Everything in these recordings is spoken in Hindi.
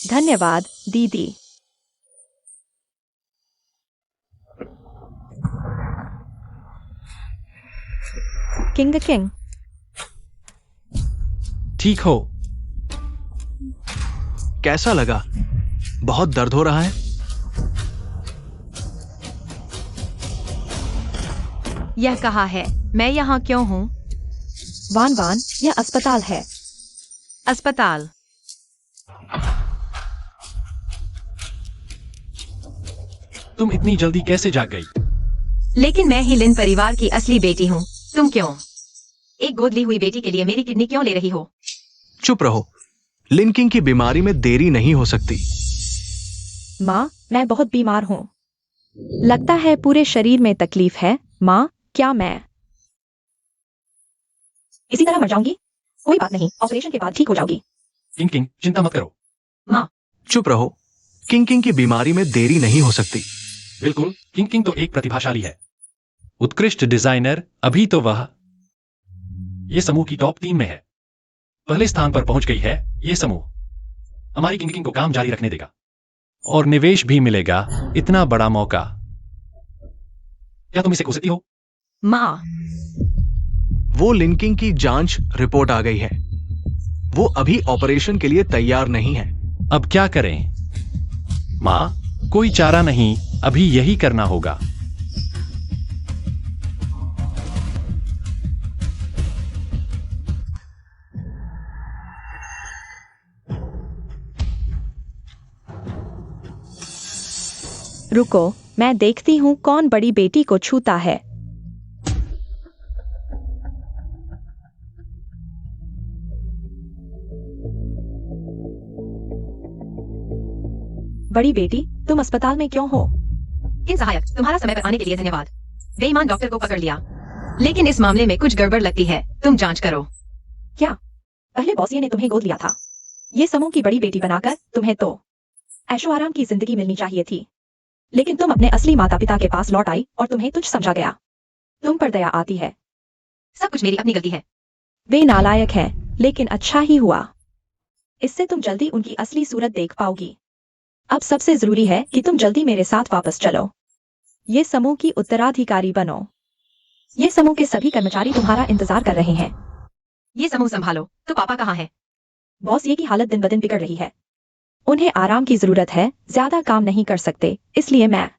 धन्यवाद दीदी। किंग ठीक हो? कैसा लगा? बहुत दर्द हो रहा है? यह कहाँ है? मैं यहाँ क्यों हूँ? वान, यह अस्पताल है। अस्पताल? तुम इतनी जल्दी कैसे जाग गई? लेकिन मैं ही लिन परिवार की असली बेटी हूँ। तुम क्यों? एक गोद ली हुई बेटी के लिए मेरी किडनी क्यों ले रही हो? चुप रहो। लिन किंग की बीमारी में देरी नहीं हो सकती। माँ, मैं बहुत बीमार हूँ। लगता है पूरे शरीर में तकलीफ है। माँ, क्या मैं इसी तरह मर जाऊंगी? कोई बात नहीं, ऑपरेशन के बाद ठीक हो जाऊंगी। किंग, चिंता मत करो। माँ, चुप रहो। किंग की बीमारी में देरी नहीं हो सकती। बिल्कुल, किंग तो एक प्रतिभाशाली है, उत्कृष्ट डिजाइनर। अभी तो वह ये समूह की टॉप 3 में है। पहले स्थान पर पहुंच गई है। ये समूह हमारी किंग को काम जारी रखने देगा और निवेश भी मिलेगा। इतना बड़ा मौका, क्या तुम इसे खो सकती हो? माँ, वो लिन किंग की जांच रिपोर्ट आ गई है। वो अभी ऑपरेशन के लिए तैयार नहीं है। अब क्या करें? माँ, कोई चारा नहीं, अभी यही करना होगा। रुको, मैं देखती हूँ कौन बड़ी बेटी को छूता है। बड़ी बेटी, तुम अस्पताल में क्यों हो? इन सहायक, तुम्हारा समय पर आने के लिए धन्यवाद। बेईमान डॉक्टर को पकड़ लिया, लेकिन इस मामले में कुछ गड़बड़ लगती है। तुम जांच करो। क्या पहले बॉसिए ने तुम्हें गोद लिया था? ये समूह की बड़ी बेटी बनाकर तुम्हें तो ऐशो आराम की जिंदगी मिलनी चाहिए थी, लेकिन तुम अपने असली माता पिता के पास लौट आई और तुम्हें तुच्छ समझा गया। तुम पर दया आती है। सब कुछ मेरी अपनी गलती है। वे नालायक हैं, लेकिन अच्छा ही हुआ। इससे तुम जल्दी उनकी असली सूरत देख पाओगी। अब सबसे जरूरी है कि तुम जल्दी मेरे साथ वापस चलो। ये समूह की उत्तराधिकारी बनो। ये समूह के सभी कर्मचारी तुम्हारा इंतजार कर रहे हैं। ये समूह संभालो। तो पापा कहाँ है? बॉस ये की हालत दिन ब दिन बिगड़ रही है। उन्हें आराम की जरूरत है, ज्यादा काम नहीं कर सकते, इसलिए मैं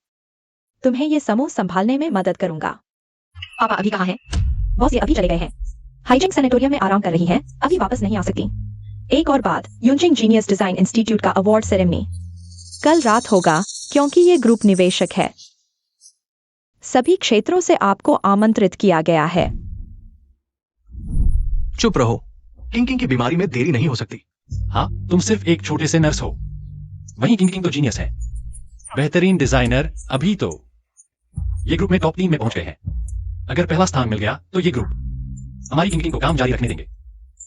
तुम्हें ये समूह संभालने में मदद करूंगा। पापा अभी कहाँ हैं? बॉस ये अभी चले गए हैं। हाइजिंग सैनिटोरियम में आराम कर रही हैं, अभी वापस नहीं आ सकती। एक और बात, यूनचिंग जीनियस डिजाइन इंस्टीट्यूट का अवार्ड सेरेमनी कल रात होगा, क्योंकि ये ग्रुप निवेशक है। सभी क्षेत्रों से आपको आमंत्रित किया गया है। चुप रहो। किंग की बीमारी में देरी नहीं हो सकती। हाँ, तुम सिर्फ एक छोटे से नर्स हो, वहीं किंग तो जीनियस है, बेहतरीन डिजाइनर। अभी तो ये ग्रुप में टॉप 3 में पहुंच गए हैं। अगर पहला स्थान मिल गया तो ये ग्रुप हमारी किंग को काम जारी रखने देंगे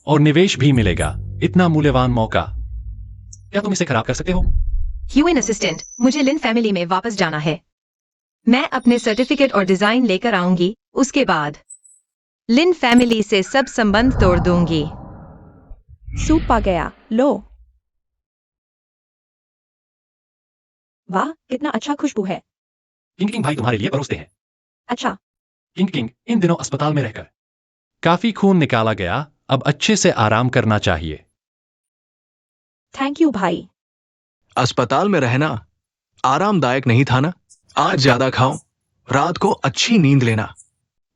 और निवेश भी मिलेगा। इतना मूल्यवान मौका, क्या तुम इसे खराब कर सकते हो? ह्यूमन असिस्टेंट, मुझे लिन फैमिली में वापस जाना है। मैं अपने सर्टिफिकेट और डिजाइन लेकर आऊंगी, उसके बाद लिन फैमिली से सब संबंध तोड़ दूंगी। सूप आ गया, लो। वाह, कितना अच्छा खुशबू है। किंग भाई तुम्हारे लिए परोसते हैं। अच्छा। किंग इन दिनों अस्पताल में रहकर काफी खून निकाला गया, अब अच्छे से आराम करना चाहिए। थैंक यू भाई। अस्पताल में रहना आरामदायक नहीं था ना? आज ज्यादा खाओ, रात को अच्छी नींद लेना।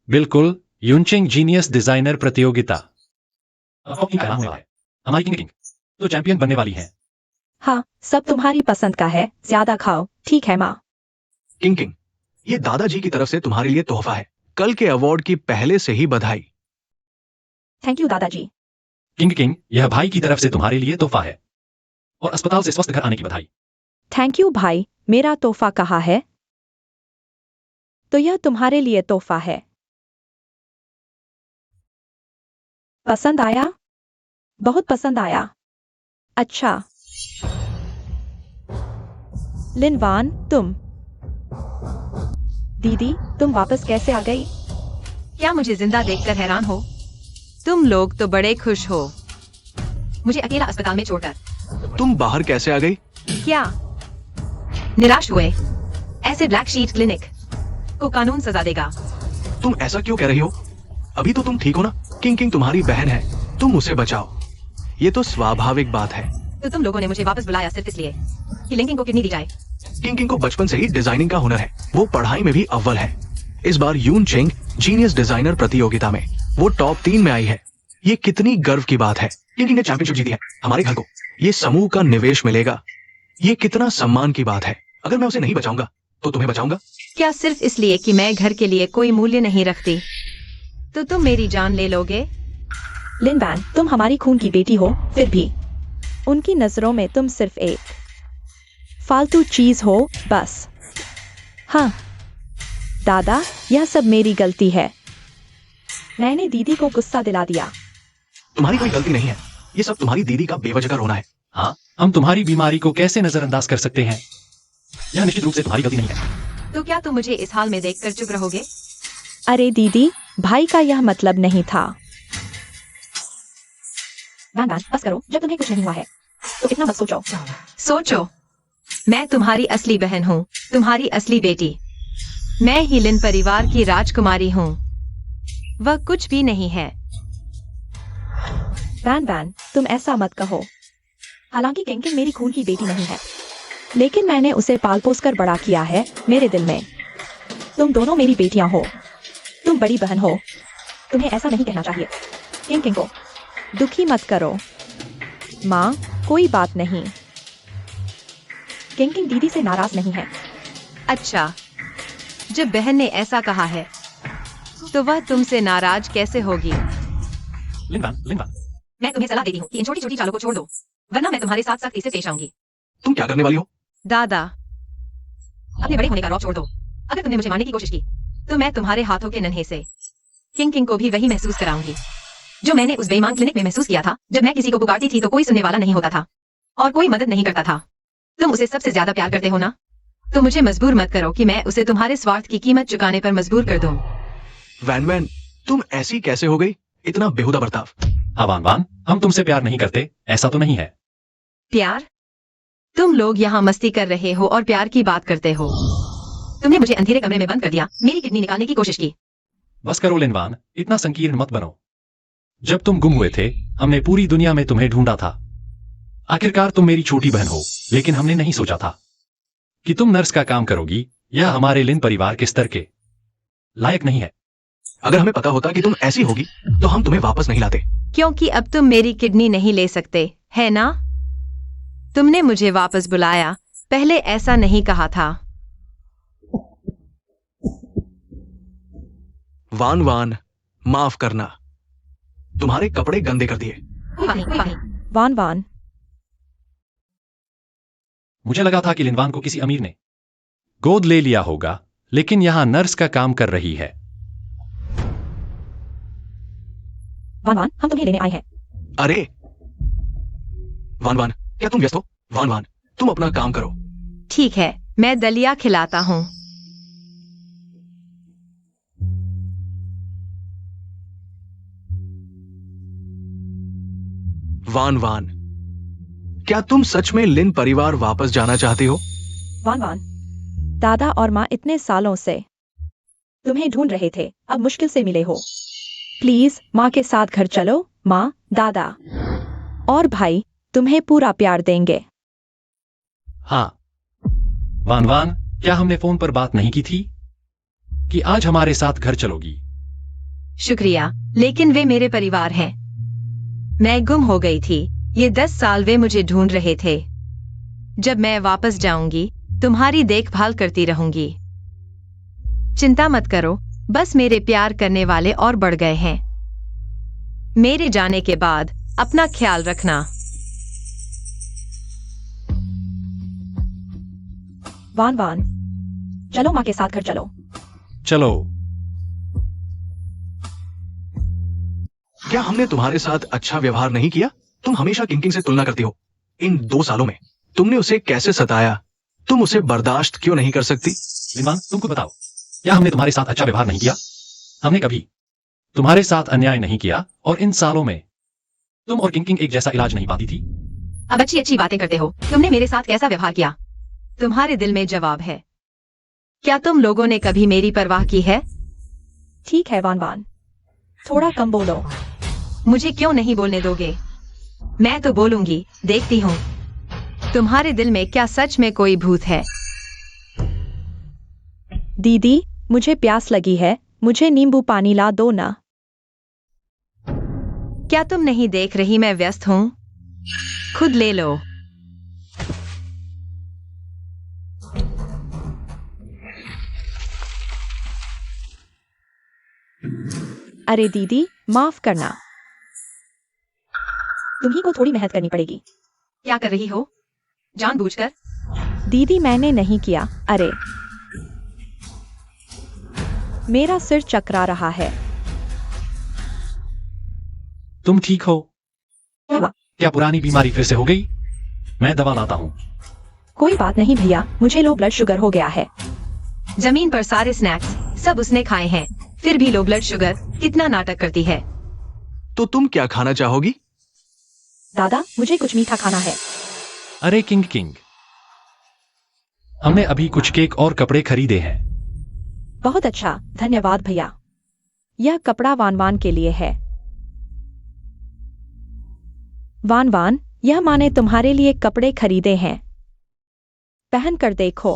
बिल्कुल, यूनचिंग जीनियस डिजाइनर प्रतियोगिता अब किंग का नाम है। हमारी किंग तो चैंपियन बनने वाली है। हाँ, सब तुम्हारी पसंद का है, ज्यादा खाओ, ठीक है माँ। किंग ये दादाजी की तरफ से तुम्हारे लिए तोहफा है। कल के अवार्ड की पहले से ही बधाई। थैंक यू दादाजी। किंग यह भाई की तरफ से तुम्हारे लिए तोहफा है और अस्पताल से स्वस्थ घर आने की बधाई। थैंक यू भाई, मेरा तोहफा कहाँ है? तो यह तुम्हारे लिए तोहफा है। पसंद आया? बहुत पसंद आया। अच्छा लिनवान, तुम दीदी, तुम वापस कैसे आ गई? क्या मुझे जिंदा देखकर हैरान हो? तुम लोग तो बड़े खुश हो मुझे अकेला अस्पताल में छोड़कर। तुम बाहर कैसे आ गई? क्या निराश हुए? ऐसे ब्लैक शीट क्लिनिक को कानून सजा देगा। तुम ऐसा क्यों कह रही हो? अभी तो तुम ठीक हो ना? किंग तुम्हारी बहन है, तुम उसे बचाओ। ये तो स्वाभाविक बात है। तो तुम लोगों ने मुझे वापस बुलाया सिर्फ इसलिए कि लिंकिंग को किडनी दी जाए। किंग को बचपन से ही डिजाइनिंग का हुनर है, वो पढ़ाई में भी अव्वल है। इस बार यून चिंग जीनियस डिजाइनर प्रतियोगिता में वो टॉप 3 में आई है। ये कितनी गर्व की बात है। किंग ने चैंपियनशिप जीती है, हमारे घर को ये समूह का निवेश मिलेगा। ये कितना सम्मान की बात है। अगर मैं उसे नहीं बचाऊंगा तो तुम्हें बचाऊंगा। क्या सिर्फ इसलिए कि मैं घर के लिए कोई मूल्य नहीं रखती तो तुम मेरी जान ले लोगे? लिन वैन, तुम हमारी खून की बेटी हो, फिर भी उनकी नजरों में तुम सिर्फ एक फालतू चीज हो बस। हाँ दादा, यह सब मेरी गलती है। मैंने दीदी को गुस्सा दिला दिया। तुम्हारी कोई गलती नहीं है, ये सब तुम्हारी दीदी का बेवजह का रोना है। हाँ, हम तुम्हारी बीमारी को कैसे नजरअंदाज कर सकते हैं? यह निश्चित रूप से तुम्हारी गलती नहीं है। तो क्या तुम मुझे इस हाल में देखकर चुप रहोगे? अरे दीदी, भाई का यह मतलब नहीं था। वैन वैन, बस करो। जब तुम्हें कुछ नहीं हुआ है तो इतना मत सोचो। सोचो, मैं तुम्हारी असली बहन हूँ, तुम्हारी असली बेटी। मैं ही लिन परिवार की राजकुमारी हूँ, वह कुछ भी नहीं है। वैन वैन, तुम ऐसा मत कहो। हालांकि किंग मेरी खून की बेटी नहीं है, लेकिन मैंने उसे पाल पोस कर बड़ा किया है मेरे दिल में। तुम दोनों मेरी बेटियां हो, तुम बड़ी बहन हो। तुम्हें ऐसा नहीं कहना चाहिए। किंग को दुखी मत करो माँ, कोई बात नहीं। किंग दीदी से नाराज नहीं है। अच्छा, जब बहन ने ऐसा कहा है तो वह तुमसे नाराज कैसे होगी? लिनवान, मैं तुम्हें सलाह देती हूँ कि इन छोटी छोटी चालों को छोड़ दो, वरना मैं तुम्हारे साथ सख्ती से पेश आऊंगी। तुम क्या करने वाली हो? दादा, अपने बड़े होने का रौब छोड़ दो। अगर तुमने मुझे मारने की कोशिश की तो मैं तुम्हारे हाथों के नन्हे से किंग को भी वही महसूस कराऊंगी जो मैंने उस बेईमान क्लिनिक में महसूस किया था। जब मैं किसी को पुकारती थी तो कोई सुनने वाला नहीं होता था और कोई मदद नहीं करता था। तुम उसे सबसे ज्यादा प्यार करते हो ना, तो मुझे मजबूर मत करो कि मैं उसे तुम्हारे स्वार्थ की कीमत चुकाने पर मजबूर कर दूं। वैन वैन, तुम ऐसी कैसे हो गई? इतना बेहुदा बर्ताव। हाँ वान, हम तुमसे प्यार नहीं करते, ऐसा तो नहीं है। प्यार? तुम लोग यहाँ मस्ती कर रहे हो और प्यार की बात करते हो। तुमने मुझे अंधेरे कमरे में बंद कर दिया, मेरी किडनी निकालने की कोशिश की। बस करो लिनवान, इतना संकीर्ण मत बनो। जब तुम गुम हुए थे, हमने पूरी दुनिया में तुम्हें ढूंढा था। आखिरकार तुम मेरी छोटी बहन हो, लेकिन हमने नहीं सोचा था कि तुम नर्स का काम करोगी। यह हमारे लिन परिवार के स्तर के लायक नहीं है। अगर हमें पता होता कि तुम ऐसी होगी तो हम तुम्हें वापस नहीं लाते। क्योंकि अब तुम मेरी किडनी नहीं ले सकते, है ना? तुमने मुझे वापस बुलाया, पहले ऐसा नहीं कहा था। वान, माफ करना, तुम्हारे कपड़े गंदे कर दिए। वान, मुझे लगा था कि लिनवान को किसी अमीर ने गोद ले लिया होगा, लेकिन यहां नर्स का काम कर रही है। वान, हम तुम्हें लेने आए हैं। अरे वान, क्या तुम व्यस्त हो? वान, तुम अपना काम करो। ठीक है, मैं दलिया खिलाता हूँ। वान, क्या तुम सच में लिन परिवार वापस जाना चाहती हो? वान, दादा और माँ इतने सालों से तुम्हें ढूंढ रहे थे, अब मुश्किल से मिले हो। प्लीज माँ के साथ घर चलो। माँ, दादा और भाई तुम्हें पूरा प्यार देंगे। हाँ वान, क्या हमने फोन पर बात नहीं की थी कि आज हमारे साथ घर चलोगी? शुक्रिया, लेकिन वे मेरे परिवार हैं। मैं गुम हो गई थी, ये 10 साल वे मुझे ढूंढ रहे थे। जब मैं वापस जाऊंगी, तुम्हारी देखभाल करती रहूंगी। चिंता मत करो, बस मेरे प्यार करने वाले और बढ़ गए हैं। मेरे जाने के बाद अपना ख्याल रखना। वान, चलो माँ के साथ घर चलो। चलो। क्या हमने तुम्हारे साथ अच्छा व्यवहार नहीं किया? तुम हमेशा किंग से तुलना करती हो। इन 2 सालों में तुमने उसे कैसे सताया? तुम उसे बर्दाश्त क्यों नहीं कर सकती? लिनवान, तुमको बताओ, क्या हमने तुम्हारे साथ अच्छा व्यवहार नहीं किया? हमने कभी तुम्हारे साथ अन्याय नहीं किया, और इन सालों में तुम और किंग एक जैसा इलाज नहीं पाती थी। अब अच्छी अच्छी बातें करते हो। तुमने मेरे साथ कैसा व्यवहार किया? तुम्हारे दिल में जवाब है। क्या तुम लोगों ने कभी मेरी परवाह की है? ठीक है वान वान, थोड़ा कम बोलो। मुझे क्यों नहीं बोलने दोगे? मैं तो बोलूंगी, देखती हूँ। तुम्हारे दिल में क्या सच में कोई भूत है? दीदी, मुझे प्यास लगी है, मुझे नींबू पानी ला दो ना। क्या तुम नहीं देख रही मैं व्यस्त हूँ? खुद ले लो। अरे दीदी, माफ करना, तुम्ही को थोड़ी मेहनत करनी पड़ेगी। क्या कर रही हो? जानबूझकर? दीदी मैंने नहीं किया। अरे, मेरा सिर चकरा रहा है। तुम ठीक हो? हुआ? क्या पुरानी बीमारी फिर से हो गई? मैं दवा लाता हूँ। कोई बात नहीं भैया, मुझे लो ब्लड शुगर हो गया है। जमीन पर सारे स्नैक्स सब उसने खाए हैं, फिर भी लो ब्लड शुगर। कितना नाटक करती है। तो तुम क्या खाना चाहोगी? दादा, मुझे कुछ मीठा खाना है। अरे किंग किंग, हमने अभी कुछ केक और कपड़े खरीदे हैं। बहुत अच्छा, धन्यवाद भैया। यह कपड़ा वान वान के लिए है। वान वान, यह माँ ने तुम्हारे लिए कपड़े खरीदे हैं, पहन कर देखो।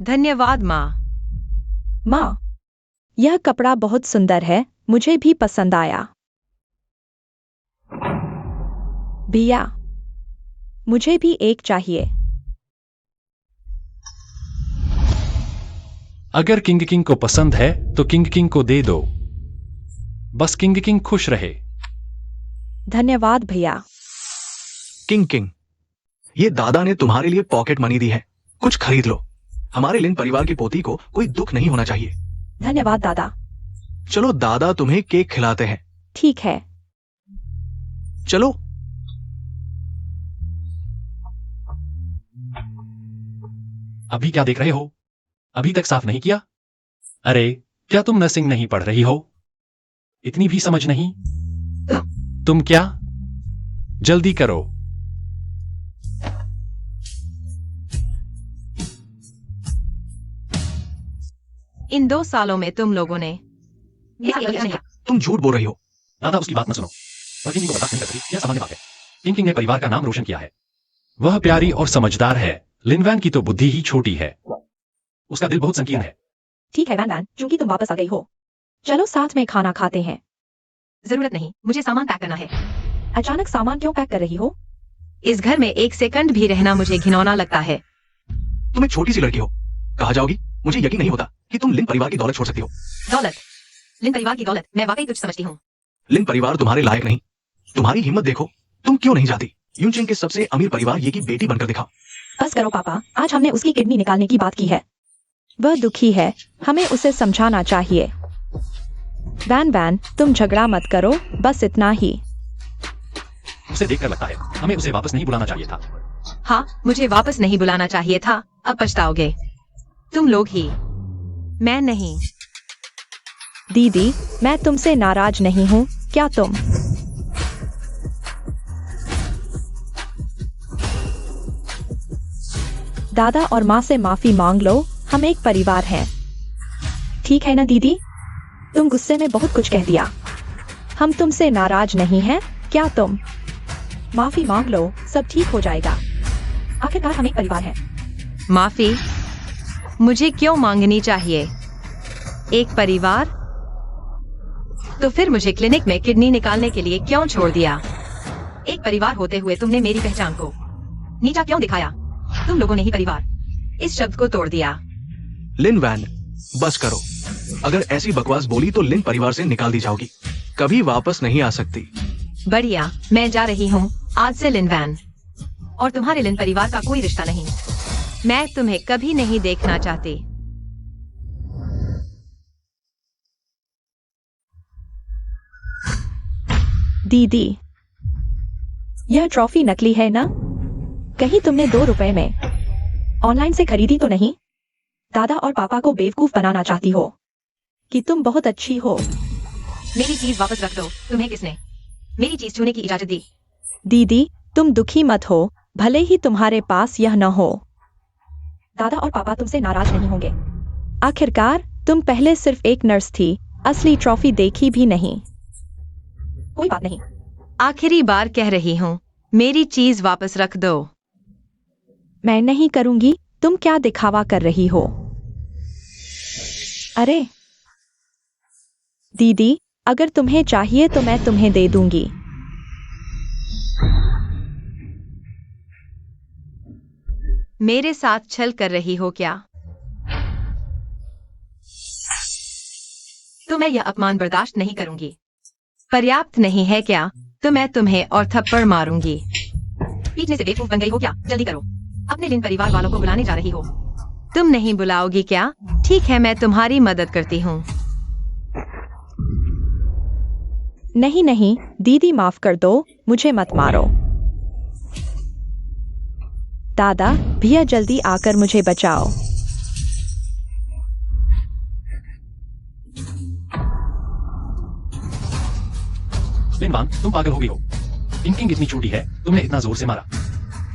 धन्यवाद माँ। माँ, यह कपड़ा बहुत सुंदर है, मुझे भी पसंद आया। भैया, मुझे भी एक चाहिए। अगर किंग किंग को पसंद है तो किंग किंग को दे दो। बस किंग किंग खुश रहे। धन्यवाद भैया। किंग किंग, ये दादा ने तुम्हारे लिए पॉकेट मनी दी है, कुछ खरीद लो। हमारे लिन परिवार की पोती को कोई दुख नहीं होना चाहिए। धन्यवाद दादा। चलो दादा तुम्हें केक खिलाते हैं। ठीक है। चलो। अभी क्या देख रहे हो? अभी तक साफ नहीं किया? अरे, क्या तुम नर्सिंग नहीं पढ़ रही हो? इतनी भी समझ नहीं? तुम क्या? जल्दी करो। इन 2 सालों में तुम लोगों ने तुम झूठ बोल रही हो। दादा, उसकी बात न सुनो। वह किंग को बर्दाश्त नहीं करती, यह सामान्य बात है। किंग किंग ने परिवार का नाम रोशन किया है। वह प्यारी और समझदार है। लिन वैन की तो बुद्धि ही छोटी है। उसका दिल बहुत संकीर्ण है। ठीक है वैन वैन, चूंकि तुम वापस आ गई हो, चलो साथ में खाना खाते हैं। जरूरत नहीं, मुझे सामान पैक करना है। अचानक सामान क्यों पैक कर रही हो? इस घर में 1 सेकंड भी रहना मुझे घिनौना लगता है। तुम एक छोटी सी लड़की हो, कहा जाओगी। मुझे यकीन नहीं होता कि तुम लिन परिवार की दौलत छोड़ सकती हो। दौलत? लिन परिवार की दौलत मैं वाकई तुझ समझती हूँ। लिन परिवार तुम्हारे लायक नहीं। तुम्हारी हिम्मत देखो, तुम क्यों नहीं जाती यूनचेंग के सबसे अमीर परिवार ये की बेटी बनकर दिखाओ। बस करो पापा, आज हमने उसकी किडनी निकालने की बात की है। वह दुखी है, हमें उसे समझाना चाहिए। वैन वैन, तुम झगड़ा मत करो, बस इतना ही। उसे देखकर लगता है हमें उसे वापस नहीं बुलाना चाहिए था। हाँ, मुझे वापस नहीं बुलाना चाहिए था। अब पछताओगे तुम लोग ही, मैं नहीं। दीदी, मैं तुमसे नाराज नहीं हूँ, क्या तुम? दादा और माँ से माफी मांग लो, हम एक परिवार हैं। ठीक है ना दीदी? तुम गुस्से में बहुत कुछ कह दिया। हम तुमसे नाराज नहीं हैं, क्या तुम? माफी मांग लो, सब ठीक हो जाएगा। आखिरकार हम एक परिवार हैं। माफी मुझे क्यों मांगनी चाहिए? एक परिवार? तो फिर मुझे क्लिनिक में किडनी निकालने के लिए क्यों छोड़ दिया? एक परिवार होते हुए तुमने मेरी पहचान को नीचा क्यों दिखाया? तुम लोगों ने ही परिवार इस शब्द को तोड़ दिया। लिन वैन, बस करो। अगर ऐसी बकवास बोली तो लिन परिवार से निकाल दी जाओगी, कभी वापस नहीं आ सकती। बढ़िया, मैं जा रही हूँ आज से लिन वैन, और तुम्हारे लिन परिवार का कोई रिश्ता नहीं। मैं तुम्हें कभी नहीं देखना चाहती। दीदी, यह ट्रॉफी नकली है ना? कहीं तुमने 2 रुपए में ऑनलाइन से खरीदी तो नहीं? दादा और पापा को बेवकूफ बनाना चाहती हो कि तुम बहुत अच्छी हो। मेरी चीज वापस रख दो। तुम्हें किसने मेरी चीज छूने की इजाजत दी? दीदी, तुम दुखी मत हो, भले ही तुम्हारे पास यह न हो। दादा और पापा तुमसे नाराज नहीं होंगे। आखिरकार तुम पहले सिर्फ एक नर्स थी, असली ट्रॉफी देखी भी नहीं। कोई बात नहीं। आखिरी बार कह रही हूँ, मेरी चीज वापस रख दो। मैं नहीं करूंगी, तुम क्या दिखावा कर रही हो? अरे दीदी, अगर तुम्हें चाहिए तो मैं तुम्हें दे दूंगी। मेरे साथ छल कर रही हो क्या? तो मैं यह अपमान बर्दाश्त नहीं करूंगी। पर्याप्त नहीं है क्या? तो मैं तुम्हें और थप्पड़ मारूंगी। पीछने से बेवकूफ बन गई हो क्या? जल्दी करो, अपने लिन परिवार वालों को बुलाने जा रही हो। तुम नहीं बुलाओगी क्या? ठीक है, मैं तुम्हारी मदद करती हूँ। नहीं नहीं दीदी, माफ कर दो, मुझे मत मारो। दादा भैया, जल्दी आकर मुझे बचाओ। लिन वांग, तुम पागल हो गई हो। किंग इतनी छोटी है, तुमने इतना जोर से मारा।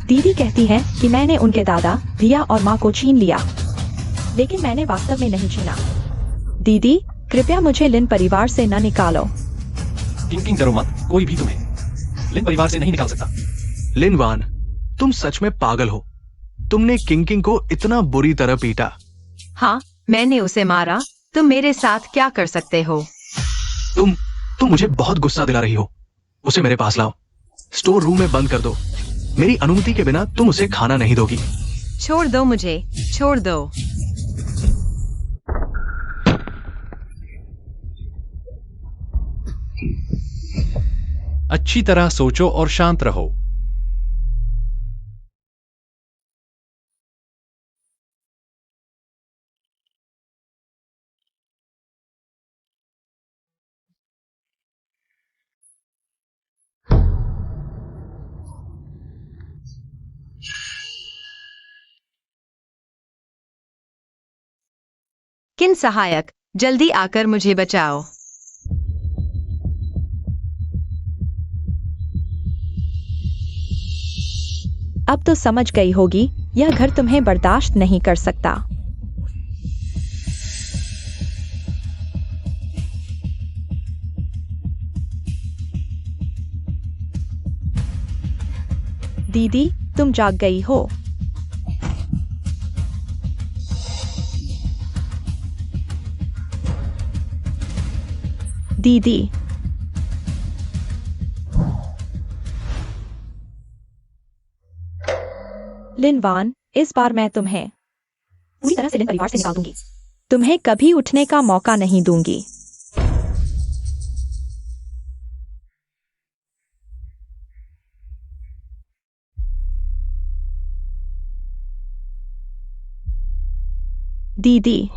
दीदी कहती है कि मैंने उनके दादा भैया और माँ को छीन लिया, लेकिन मैंने वास्तव में नहीं छीना। दीदी कृपया मुझे लिन परिवार से न निकालो। किंग डरो मत, कोई भी तुम्हें लिन परिवार से नहीं निकाल सकता। लिन वान, तुम सच में पागल हो। तुमने किंग को इतना बुरी तरह पीटा। हाँ, मैंने उसे मारा। तुम मेरे साथ क्या कर सकते हो? तुम मुझे बहुत गुस्सा दिला रही हो। उसे मेरे पास लाओ, स्टोर रूम में बंद कर दो। मेरी अनुमति के बिना तुम उसे खाना नहीं दोगी। छोड़ दो मुझे, छोड़ दो। अच्छी तरह सोचो और शांत रहो। किन सहायक, जल्दी आकर मुझे बचाओ। अब तो समझ गई होगी, यह घर तुम्हें बर्दाश्त नहीं कर सकता। दीदी तुम जाग गई हो। दीदी लिन वान, इस बार मैं तुम्हें पूरी तरह से लिन परिवार से निकाल दूंगी। तुम्हें कभी उठने का मौका नहीं दूंगी। दीदी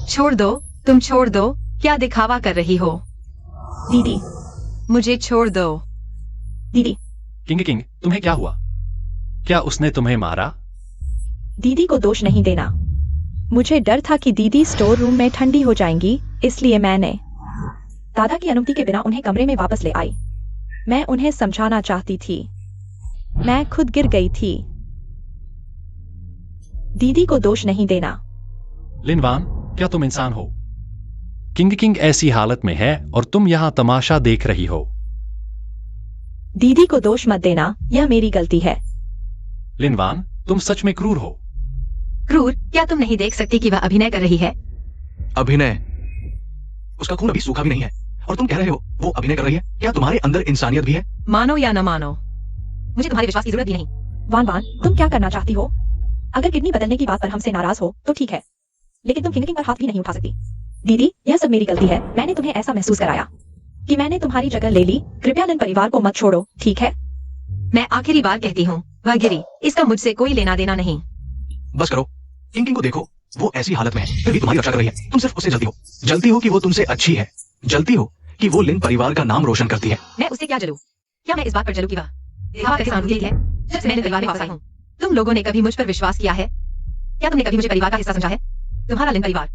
छोड़ दो, तुम छोड़ दो। क्या दिखावा कर रही हो? दीदी मुझे छोड़ दो। दीदी किंग तुम्हें क्या हुआ? क्या उसने तुम्हें मारा? दीदी को दोष नहीं देना। मुझे डर था कि दीदी स्टोर रूम में ठंडी हो जाएंगी, इसलिए मैंने दादा की अनुमति के बिना उन्हें कमरे में वापस ले आई। मैं उन्हें समझाना चाहती थी, मैं खुद गिर गई थी। दीदी को दोष नहीं देना। लिन वान, क्या तुम इंसान हो? किंग ऐसी हालत में है और तुम यहाँ तमाशा देख रही हो। दीदी को दोष मत देना, यह मेरी गलती है। लिन वान, तुम सच में क्रूर हो। क्रूर? क्या तुम नहीं देख सकती कि वह अभिनय कर रही है? अभिनय? उसका खून अभी सूखा भी नहीं है और तुम कह रहे हो वो अभिनय कर रही है? क्या तुम्हारे अंदर इंसानियत भी है? मानो या न मानो, मुझे तुम्हारे विश्वास की जरूरत भी नहीं। वान वान, तुम क्या करना चाहती हो? अगर किडनी बदलने की बात पर हमसे नाराज हो तो ठीक है, लेकिन तुम किंग पर हाथ भी नहीं उठा सकती। दीदी यह सब मेरी गलती है। मैंने तुम्हें ऐसा महसूस कराया कि मैंने तुम्हारी जगह ले ली। कृपया लिन परिवार को मत छोड़ो, ठीक है? मैं आखिरी बार कहती हूँ, वह गिरी, इसका मुझसे कोई लेना देना नहीं। बस करो, किंग को देखो, वो ऐसी हालत में है फिर भी तुम्हारी रक्षा कर रही है। तुम सिर्फ उससे जलती हो कि वो तुमसे अच्छी है, जलती हो कि वो लिन परिवार का नाम रोशन करती है। मैं उससे क्या जलूं? क्या मैं इस बात पर जलूं कि वह दिखावा करके सहानुभूति है? जब से मैं लिन परिवार में वापस आई हूँ, तुम लोगों ने कभी मुझ पर विश्वास किया है? क्या तुमने कभी मुझे परिवार का हिस्सा समझा है? तुम्हारा लिन परिवार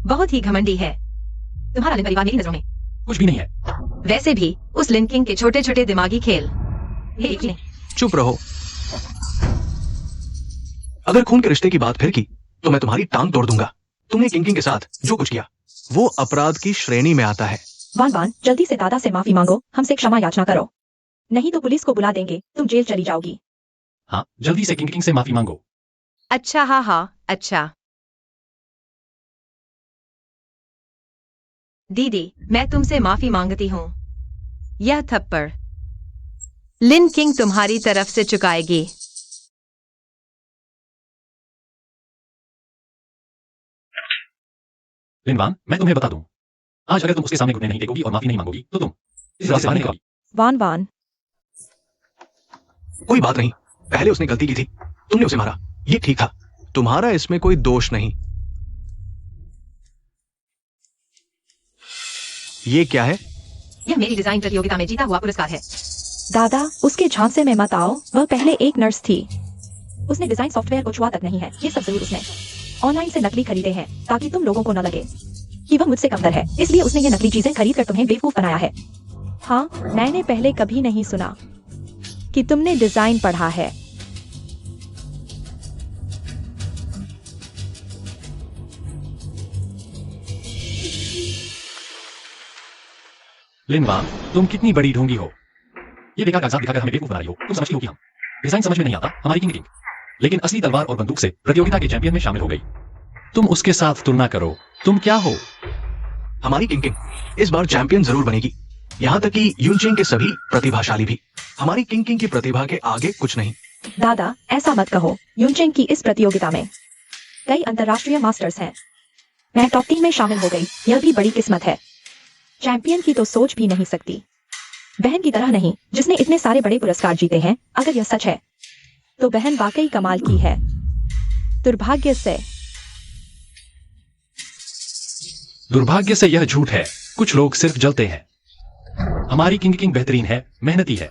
बहुत ही घमंडी है। तुम्हारा लिन परिवार मेरी नजरों में कुछ भी नहीं है। वैसे भी उस लिन किंग के छोटे छोटे दिमागी खेल ये चुप रहो। अगर खून के रिश्ते की बात फिर की तो मैं तुम्हारी टांग तोड़ दूंगा। तुमने किंग के साथ जो कुछ किया वो अपराध की श्रेणी में आता है। वान वान, जल्दी से दादा से माफी मांगो, हमसे क्षमा याचना करो, नहीं तो पुलिस को बुला देंगे, तुम जेल चली जाओगी। हाँ, जल्दी से किंग से माफी मांगो। अच्छा, हाँ हाँ, अच्छा। दीदी, मैं तुमसे माफी मांगती हूँ। यह थप्पड़ लिन किंग तुम्हारी तरफ से चुकाएगी। लिनवान, मैं तुम्हें बता दूं, आज अगर तुम उसके सामने घुटने नहीं टेकोगी और माफी नहीं मांगोगी तो तुम इस रास्ते से बाहर नहीं निकलोगी। वान वान, कोई बात नहीं, पहले उसने गलती की थी, तुमने उसे मारा, ये ठीक था। तुम्हारा इसमें कोई दोष नहीं। ये क्या है? यह मेरी डिजाइन प्रतियोगिता में जीता हुआ पुरस्कार है। दादा उसके झांसे में मत आओ, वह पहले एक नर्स थी, उसने डिजाइन सॉफ्टवेयर को छुआ तक नहीं है। ये सब जरूर उसने ऑनलाइन से नकली खरीदे हैं ताकि तुम लोगों को न लगे कि वह मुझसे कमतर है, इसलिए उसने ये नकली चीजें खरीद कर तुम्हें बेवकूफ बनाया है। हाँ, मैंने पहले कभी नहीं सुना कि तुमने डिजाइन पढ़ा है। लिनवान, तुम कितनी बड़ी ढोंगी हो। ये बेकार कागजात दिखाकर हमें बेवकूफ बना रही हो। तुम समझती हो कि हम डिजाइन समझ में नहीं आता हमारी किंग, लेकिन असली तलवार और बंदूक से प्रतियोगिता के चैंपियन में शामिल हो गई। तुम उसके साथ तुलना करो, तुम क्या हो। हमारी किंग इस बार चैंपियन जरूर बनेगी, यहाँ तक कि यूनचेंग के सभी प्रतिभाशाली भी। हमारी किंग की प्रतिभा के आगे कुछ नहीं। दादा ऐसा मत कहो, यूनचेंग की इस प्रतियोगिता में कई अंतर्राष्ट्रीय मास्टर्स हैं, मैं टॉप 3 में शामिल हो गई, यह भी बड़ी किस्मत है। चैंपियन की तो सोच भी नहीं सकती, बहन की तरह नहीं जिसने इतने सारे बड़े पुरस्कार जीते हैं। अगर यह सच है तो बहन वाकई कमाल की है। दुर्भाग्य से यह झूठ है, कुछ लोग सिर्फ जलते हैं। हमारी किंग बेहतरीन है, मेहनती है,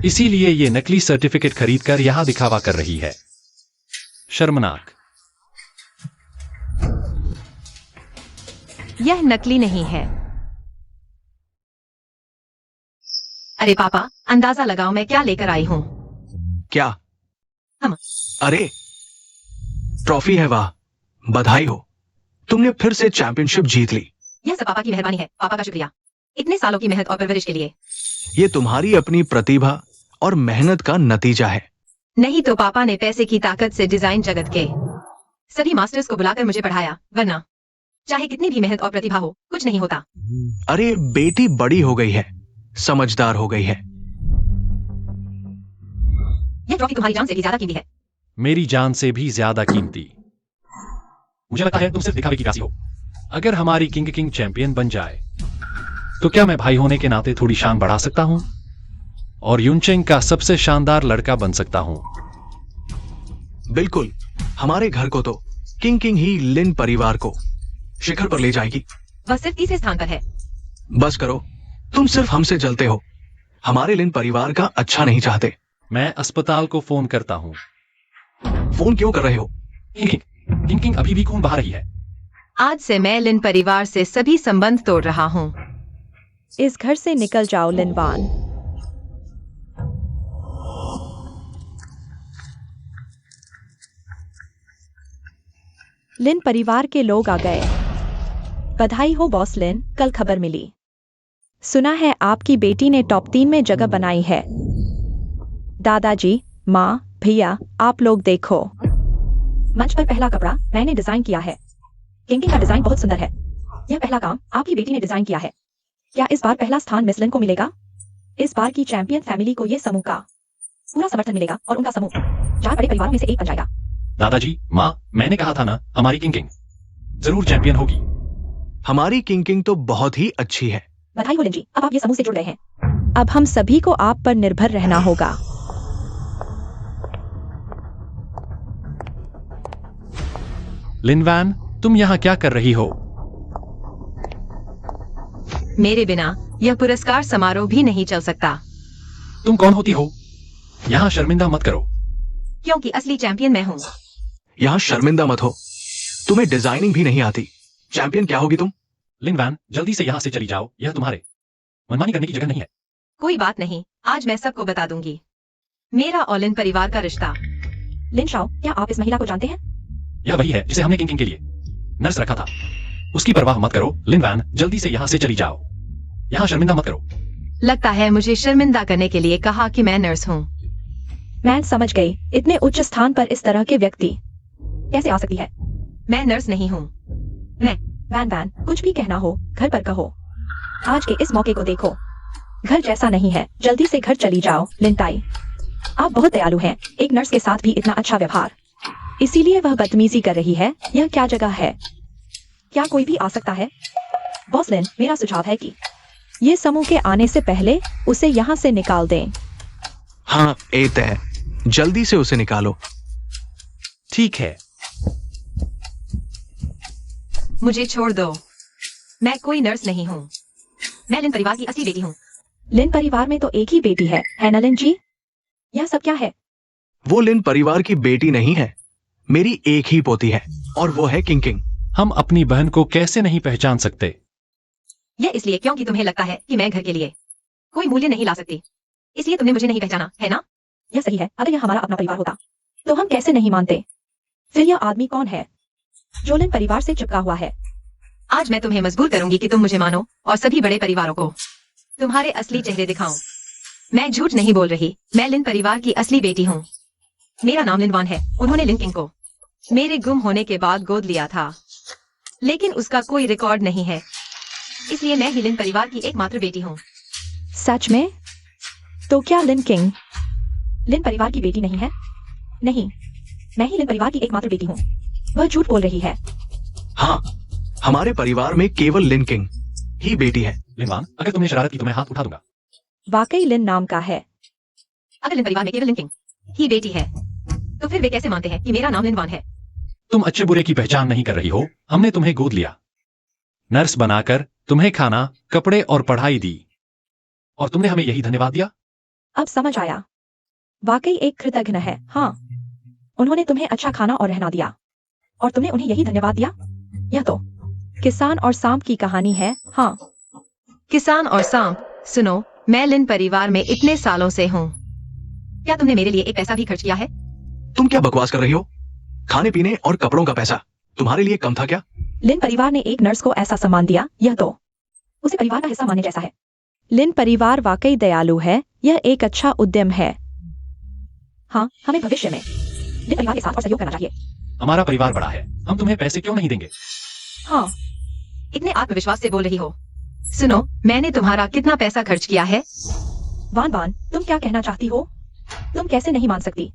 इसीलिए ये नकली सर्टिफिकेट खरीदकर यहां दिखावा कर रही है। शर्मनाक। यह नकली नहीं है। अरे पापा, अंदाजा लगाओ मैं क्या लेकर आई हूँ। क्या? हम। अरे ट्रॉफी है, वाह, बधाई हो, तुमने फिर से चैंपियनशिप जीत ली। यह सब पापा की मेहरबानी है, पापा का शुक्रिया, इतने सालों की मेहनत और परवरिश के लिए। ये तुम्हारी अपनी प्रतिभा और मेहनत का नतीजा है। नहीं तो पापा ने पैसे की ताकत से डिजाइन जगत के सभी मास्टर्स को बुलाकर मुझे पढ़ाया, वरना चाहे कितनी भी मेहनत और प्रतिभा हो कुछ नहीं होता। अरे बेटी बड़ी हो गई है, समझदार हो गई है। यह ट्रॉफी तुम्हारी जान से भी ज्यादा कीमती है। मेरी जान से भी ज्यादा कीमती। मुझे लगता है तुम सिर्फ दिखावे की कासी हो। अगर हमारी किंग चैंपियन बन जाए तो क्या मैं भाई होने के नाते थोड़ी शान बढ़ा सकता हूं और यूनचेंग का सबसे शानदार लड़का बन सकता हूं। बिल्कुल, हमारे घर को तो किंग ही लिन परिवार को शिखर पर ले जाएगी। वह सिर्फ तीसरे स्थान पर है। बस करो, तुम सिर्फ हमसे जलते हो, हमारे लिन परिवार का अच्छा नहीं चाहते। मैं अस्पताल को फोन करता हूं। फोन क्यों कर रहे हो? किंग अभी भी खून बहा रही है। आज से मैं लिन परिवार से सभी संबंध तोड़ रहा हूँ। इस घर से निकल जाओ लिनवान। लिन परिवार के लोग आ गए। बधाई हो बॉस लिन, कल खबर मिली, सुना है आपकी बेटी ने टॉप 3 में जगह बनाई है। दादाजी, माँ, भैया, आप लोग देखो, मंच पर पहला कपड़ा मैंने डिजाइन किया है। किंग का डिजाइन बहुत सुंदर है। यह पहला काम आपकी बेटी ने डिजाइन किया है। क्या इस बार पहला स्थान मिस लिन को मिलेगा? इस बार की चैंपियन फैमिली को यह समूह का पूरा समर्थन मिलेगा और उनका समूह 4 बड़े परिवारों में से एक बन जाएगा। दादाजी, माँ, मैंने कहा था ना, हमारी किंग जरूर चैंपियन होगी। हमारी किंग तो बहुत ही अच्छी है। बधाई हो लिन जी, अब आप ये समूह से जुड़ गए हैं। अब हम सभी को आप पर निर्भर रहना होगा। लिनवान, तुम यहाँ क्या कर रही हो? मेरे बिना यह पुरस्कार समारोह भी नहीं चल सकता। तुम कौन होती हो? यहाँ शर्मिंदा मत करो। क्योंकि असली चैंपियन मैं हूँ। यहाँ शर्मिंदा मत हो, तुम्हें डिजाइनिंग भी नहीं आती, चैंपियन क्या होगी तुम? लिनवान, जल्दी से यहाँ से चली जाओ, यह तुम्हारे मनमानी करने की जगह नहीं है। कोई बात नहीं, आज मैं सबको बता दूंगी। मेरा ऑल इन परिवार का रिश्ता। लिन शाओ, क्या आप इस महिला को जानते हैं? यह वही है जिसे हमने किंग किंग के लिए नर्स रखा था। उसकी परवाह मत करो लिन वैन, जल्दी से यहाँ से चली जाओ। यहाँ शर्मिंदा मत करो। लगता है मुझे शर्मिंदा करने के लिए कहा कि मैं नर्स हूँ। मैं समझ गई, इतने उच्च स्थान पर इस तरह के व्यक्ति कैसे आ सकती है? मैं नर्स नहीं हूँ। मैं वैन वैन, कुछ भी कहना हो घर पर कहो। आज के इस मौके को देखो, घर जैसा नहीं है, जल्दी से घर चली जाओ। लिनताई, आप बहुत दयालु हैं, एक नर्स के साथ भी इतना अच्छा व्यवहार, इसीलिए वह बदतमीजी कर रही है। यह क्या जगह है? क्या कोई भी आ सकता है? बॉस लिन, मेरा सुझाव है कि ये समूह के आने से पहले उसे यहाँ से निकाल दें। हाँ, ए तय, जल्दी से उसे निकालो। ठीक है। मुझे छोड़ दो, मैं कोई नर्स नहीं हूँ। मैं लिन परिवार की असली बेटी हूँ। लिन परिवार में तो एक ही बेटी है ना लिन जी? यह सब क्या है? वो लिन परिवार की बेटी नहीं है, मेरी एक ही पोती है, और वो है किंग किंग। हम अपनी बहन को कैसे नहीं पहचान सकते? यह इसलिए क्योंकि तुम्हें लगता है कि मैं घर के लिए कोई मूल्य नहीं ला सकती, इसलिए तुमने मुझे नहीं पहचाना, है ना? यह सही है, अगर यह हमारा अपना परिवार होता तो हम कैसे नहीं मानते? फिर यह आदमी कौन है जो लिन परिवार से चिपका हुआ है? आज मैं तुम्हें मजबूर करूंगी कि तुम मुझे मानो और सभी बड़े परिवारों को तुम्हारे असली चेहरे दिखाऊं। मैं झूठ नहीं बोल रही, मैं लिन परिवार की असली बेटी हूँ। मेरा नाम लिनवान है। उन्होंने लिन किंग को मेरे गुम होने के बाद गोद लिया था, लेकिन उसका कोई रिकॉर्ड नहीं है, इसलिए मैं ही लिन परिवार की एकमात्र बेटी हूँ। सच में? तो क्या लिन किंग लिन परिवार की बेटी नहीं है? नहीं, मैं ही लिन परिवार की एकमात्र बेटी हूँ। वह झूठ बोल रही है। हाँ, हमारे परिवार में केवल लिन किंग ही बेटी है। लिनवान, अगर तुमने शरारत की तो मैं हाथ उठा दूंगा। वाकई लिन नाम का है। अगर लिन परिवार में केवल लिन किंग ही बेटी है, तो फिर वे कैसे मानते हैं कि मेरा नाम लिनवान है? तुम अच्छे बुरे की पहचान नहीं कर रही हो। हमने तुम्हें गोद लिया, नर्स बनाकर तुम्हें खाना, कपड़े और पढ़ाई दी, और तुमने हमें यही धन्यवाद दिया। अब समझ आया, वाकई एक कृतज्ञ है। हाँ, उन्होंने तुम्हें अच्छा खाना और रहना दिया, और तुमने उन्हें यही धन्यवाद दिया। यह तो किसान और सांप की कहानी है। हाँ, किसान और सांप। सुनो, मैं लिन परिवार में इतने सालों से हूँ। क्या तुमने मेरे लिए एक पैसा भी खर्च किया है? तुम क्या बकवास कर रही हो? खाने पीने और कपड़ों का पैसा तुम्हारे लिए कम था क्या? लिन परिवार ने एक नर्स को ऐसा सम्मान दिया, यह तो उसे परिवार का हिस्सा मानने जैसा है। लिन परिवार वाकई दयालु है, यह एक अच्छा उद्यम है। हाँ, हमें भविष्य में लिन परिवार के साथ और सहयोग करना चाहिए। हमारा परिवार बड़ा है, हम तुम्हें पैसे क्यों नहीं देंगे? हाँ, इतने आत्मविश्वास से बोल रही हो। सुनो, मैंने तुम्हारा कितना पैसा खर्च किया है? वान वान, तुम क्या कहना चाहती हो? तुम कैसे नहीं मान सकती?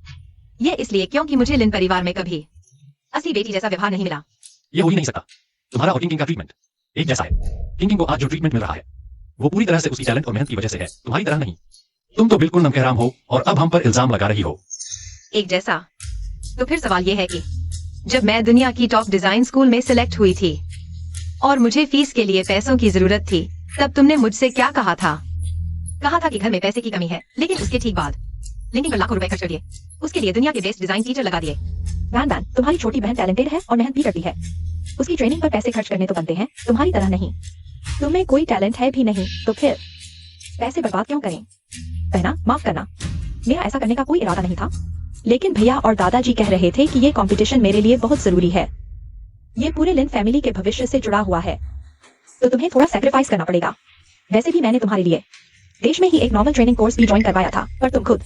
ये इसलिए क्योंकि मुझे लिन परिवार में कभी असली बेटी जैसा व्यवहार नहीं मिला। ये हो ही नहीं सकता। तुम्हारा और किंग किंग का ट्रीटमेंट एक जैसा है। किंग किंग को आज जो ट्रीटमेंट मिल रहा है वो पूरी तरह से उसकी टैलेंट और मेहनत की वजह से है, तुम्हारी तरह नहीं। तुम तो बिल्कुल नमकहराम हो और अब हम पर इल्जाम लगा रही हो। एक जैसा? तो फिर सवाल ये है कि जब मैं दुनिया की टॉप डिजाइन स्कूल में सिलेक्ट हुई थी और मुझे फीस के लिए पैसों की जरूरत थी, तब तुमने मुझसे क्या कहा था? कहा था कि घर में पैसे की कमी है, लेकिन उसके ठीक बाद लिंकिंग पर लाखों रुपए खर्च कर दिए। उसके लिए दुनिया के बेस्ट डिजाइन टीचर लगा दिए। वैन वैन, तुम्हारी छोटी बहन टैलेंटेड है और मेहनत भी करती है। उसकी ट्रेनिंग पर पैसे खर्च करने तो बनते हैं, तुम्हारी तरह नहीं। तुम्हें कोई टैलेंट है भी नहीं, तो फिर पैसे बर्बाद क्यों करें? बहना, माफ करना, मेरा ऐसा करने का कोई इरादा नहीं था, लेकिन भैया और दादाजी कह रहे थे कि ये कंपटीशन मेरे लिए बहुत जरूरी है। ये पूरे लिन फैमिली के भविष्य से जुड़ा हुआ है, तो तुम्हें थोड़ा सैक्रिफाइस करना पड़ेगा। वैसे भी मैंने तुम्हारे लिए देश में ही एक नॉर्मल ट्रेनिंग कोर्स भी ज्वाइन करवाया था, पर तुम खुद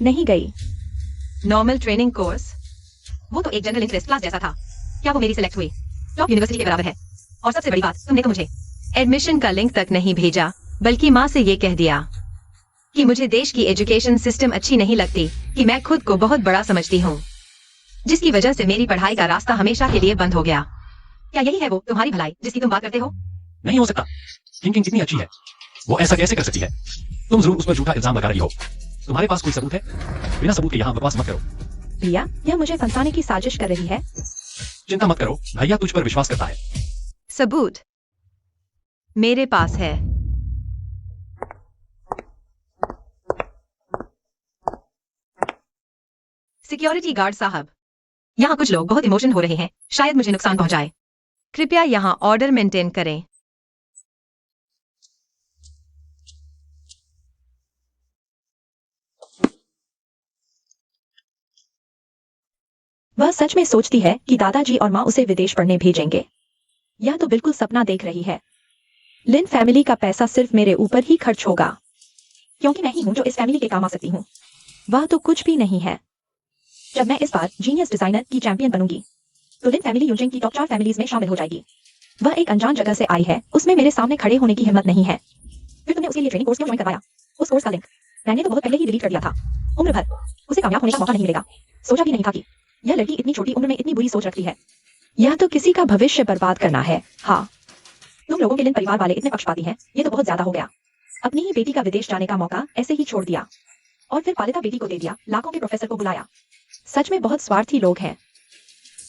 नहीं गई। Normal training course? वो तो एक जनरल इंटरेस्ट क्लास जैसा था। क्या वो मेरी सिलेक्ट हुई टॉप यूनिवर्सिटी के बराबर है? और सबसे बड़ी बात, तुमने तो मुझे एडमिशन का लिंक तक नहीं भेजा, बल्कि माँ से ये कह दिया कि मुझे देश की एजुकेशन सिस्टम अच्छी नहीं लगती, कि मैं खुद को बहुत बड़ा समझती हूँ, जिसकी वजह से मेरी पढ़ाई का रास्ता हमेशा के लिए बंद हो गया। क्या यही है वो तुम्हारी भलाई जिसकी तुम बात करते हो? नहीं हो सकता। किंग किंग कितनी अच्छी है, वो ऐसा कैसे कर सकती है? तुम जरूर उस पर झूठा इल्जाम लगा रही हो। तुम्हारे पास कोई सबूत है? बिना सबूत के यहाँ बकवास मत करो। भैया, यह मुझे फंसाने की साजिश कर रही है। चिंता मत करो, भैया तुझ पर विश्वास करता है। सबूत मेरे पास है। सिक्योरिटी गार्ड साहब, यहाँ कुछ लोग बहुत इमोशन हो रहे हैं, शायद मुझे नुकसान पहुंचाए। कृपया यहाँ ऑर्डर मेंटेन करें। वह सच में सोचती है कि दादाजी और माँ उसे विदेश पढ़ने भेजेंगे। यह तो बिल्कुल सपना देख रही है। लिन फैमिली का पैसा सिर्फ मेरे ऊपर ही खर्च होगा, क्योंकि मैं ही हूँ जो इस फैमिली के काम आ सकती हूँ। वह तो कुछ भी नहीं है। जब मैं इस बार जीनियस डिजाइनर की चैंपियन बनूंगी, तो लिन फैमिली यूजिंग की टॉप 4 फैमिलीज में शामिल हो जाएगी। वह एक अनजान जगह से आई है, उसमें मेरे सामने खड़े होने की हिम्मत नहीं है। फिर तुमने उसके लिए ट्रेनिंग कोर्स क्यों ज्वाइन करवाया? उस कोर्स का लिंक मैंने तो बहुत पहले ही डिलीट कर दिया था। उम्र भर उसे कामयाब होने का मौका नहीं मिलेगा। सोचा भी नहीं था कि यह लड़की इतनी छोटी उम्र में इतनी बुरी सोच रखती है। यह तो किसी का भविष्य बर्बाद करना है। हाँ, तुम लोगों के लिन परिवार वाले इतने पक्षपाती हैं, ये तो बहुत ज्यादा हो गया। अपनी ही बेटी का विदेश जाने का मौका ऐसे ही छोड़ दिया, और फिर पालिता बेटी को दे दिया। लाखों के प्रोफेसर को बुलाया। सच में बहुत स्वार्थी लोग हैं।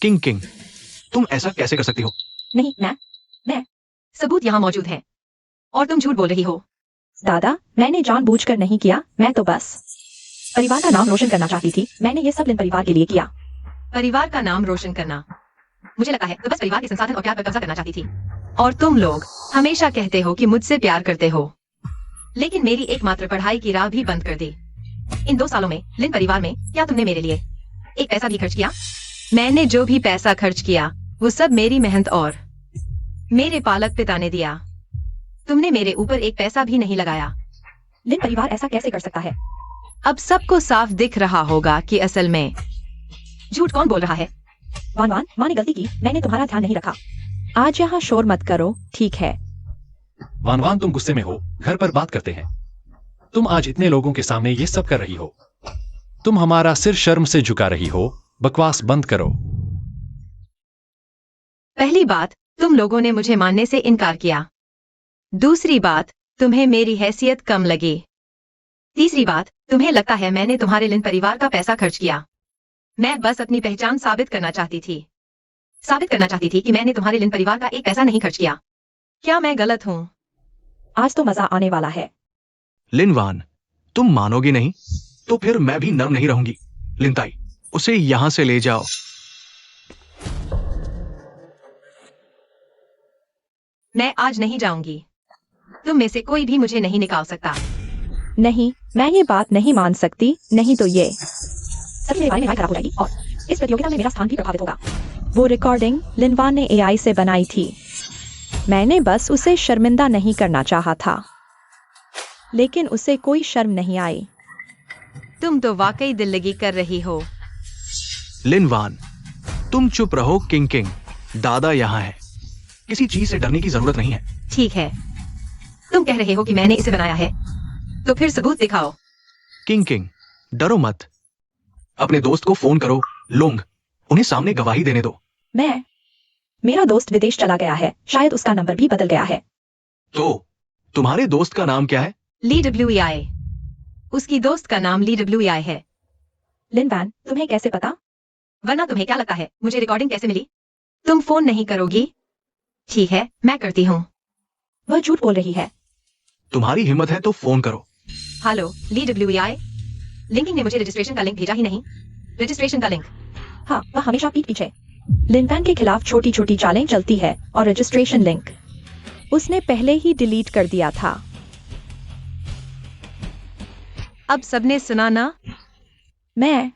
किंग किंग, तुम ऐसा कैसे कर सकती हो? नहीं, मैं सबूत यहाँ मौजूद है और तुम झूठ बोल रही हो। दादा, मैंने जानबूझकर नहीं किया। मैं तो बस परिवार का नाम रोशन करना चाहती थी। मैंने ये सब लिन परिवार के लिए किया। परिवार का नाम रोशन करना? मुझे लगता है तो बस परिवार के संसाधन और प्यार पर कब्जा करना चाहती थी। और तुम लोग हमेशा कहते हो कि मुझसे प्यार करते हो, लेकिन मेरी एकमात्र पढ़ाई की राह भी बंद कर दी। इन 2 सालों में लिन परिवार में क्या तुमने मेरे लिए एक पैसा भी खर्च किया? मैंने जो भी पैसा खर्च किया वो सब मेरी मेहनत और मेरे पालक पिता ने दिया। तुमने मेरे ऊपर एक पैसा भी नहीं लगाया। लिन परिवार ऐसा कैसे कर सकता है? अब सबको साफ दिख रहा होगा कि असल में झूठ कौन बोल रहा है। वान वान, माँ ने गलती की। मैंने तुम्हारा ध्यान नहीं रखा। आज यहाँ शोर मत करो, ठीक है? वान वान, तुम गुस्से में हो। घर पर बात करते हैं। तुम आज इतने लोगों के सामने ये सब कर रही हो। तुम हमारा सिर शर्म से झुका रही हो। बकवास बंद करो। पहली बात, तुम लोगों ने मुझे मानने से इनकार किया। दूसरी बात, तुम्हें मेरी हैसियत कम लगी। तीसरी बात, तुम्हें लगता है मैंने तुम्हारे लिन परिवार का पैसा खर्च किया। मैं बस अपनी पहचान साबित करना चाहती थी। साबित करना चाहती थी कि मैंने तुम्हारे लिन परिवार का एक पैसा नहीं खर्च किया। क्या मैं गलत हूँ? आज तो मजा आने वाला है। लिनवान, तुम मानोगी नहीं तो फिर मैं भी नर्म नहीं रहूंगी। लिनताई, उसे यहां से ले जाओ। मैं आज नहीं जाऊंगी। तुम में से कोई भी मुझे नहीं निकाल सकता। नहीं, मैं ये बात नहीं मान सकती। नहीं तो ये सभी मेरे बारे में राय खराब हो जाएगी, और इस प्रतियोगिता में मेरा स्थान भी प्रभावित होगा। वो रिकॉर्डिंग लिनवान ने एआई से बनाई थी। मैंने बस उसे शर्मिंदा नहीं करना चाहा था, लेकिन उसे कोई शर्म नहीं आई। तुम तो वाकई दिल लगी कर रही हो। लिनवान, तुम चुप रहो। किंग किंग, दादा यहाँ है। किसी चीज से डरने की जरूरत नहीं है। ठीक है, तुम कह रहे हो कि मैंने इसे बनाया है, तो फिर सबूत दिखाओ। किंग किंग, डरो मत। अपने दोस्त को फोन करो। लोंग, उन्हें सामने गवाही देने दो। मेरा दोस्त विदेश चला गया है। शायद उसका नंबर भी बदल गया है। तो तुम्हारे दोस्त का नाम क्या है? ली डब्ल्यूई। उसकी दोस्त का नाम ली डब्ल्यूई है। लिनवान, तुम्हें कैसे पता? वरना तुम्हें क्या लगता है मुझे रिकॉर्डिंग कैसे मिली? तुम फोन नहीं करोगी? ठीक है, मैं करती हूँ। वह झूठ बोल रही है। तुम्हारी हिम्मत है तो फोन करो। Hello, Lee WE. लिंकिंग ने मुझे रजिस्ट्रेशन का लिंक भेजा ही नहीं। रजिस्ट्रेशन का लिंक? हाँ, वह हमेशा पीठ पीछे लिनवान के खिलाफ छोटी छोटी चालें चलती है, और रजिस्ट्रेशन लिंक उसने पहले ही डिलीट कर दिया था। अब सबने सुना ना? मैं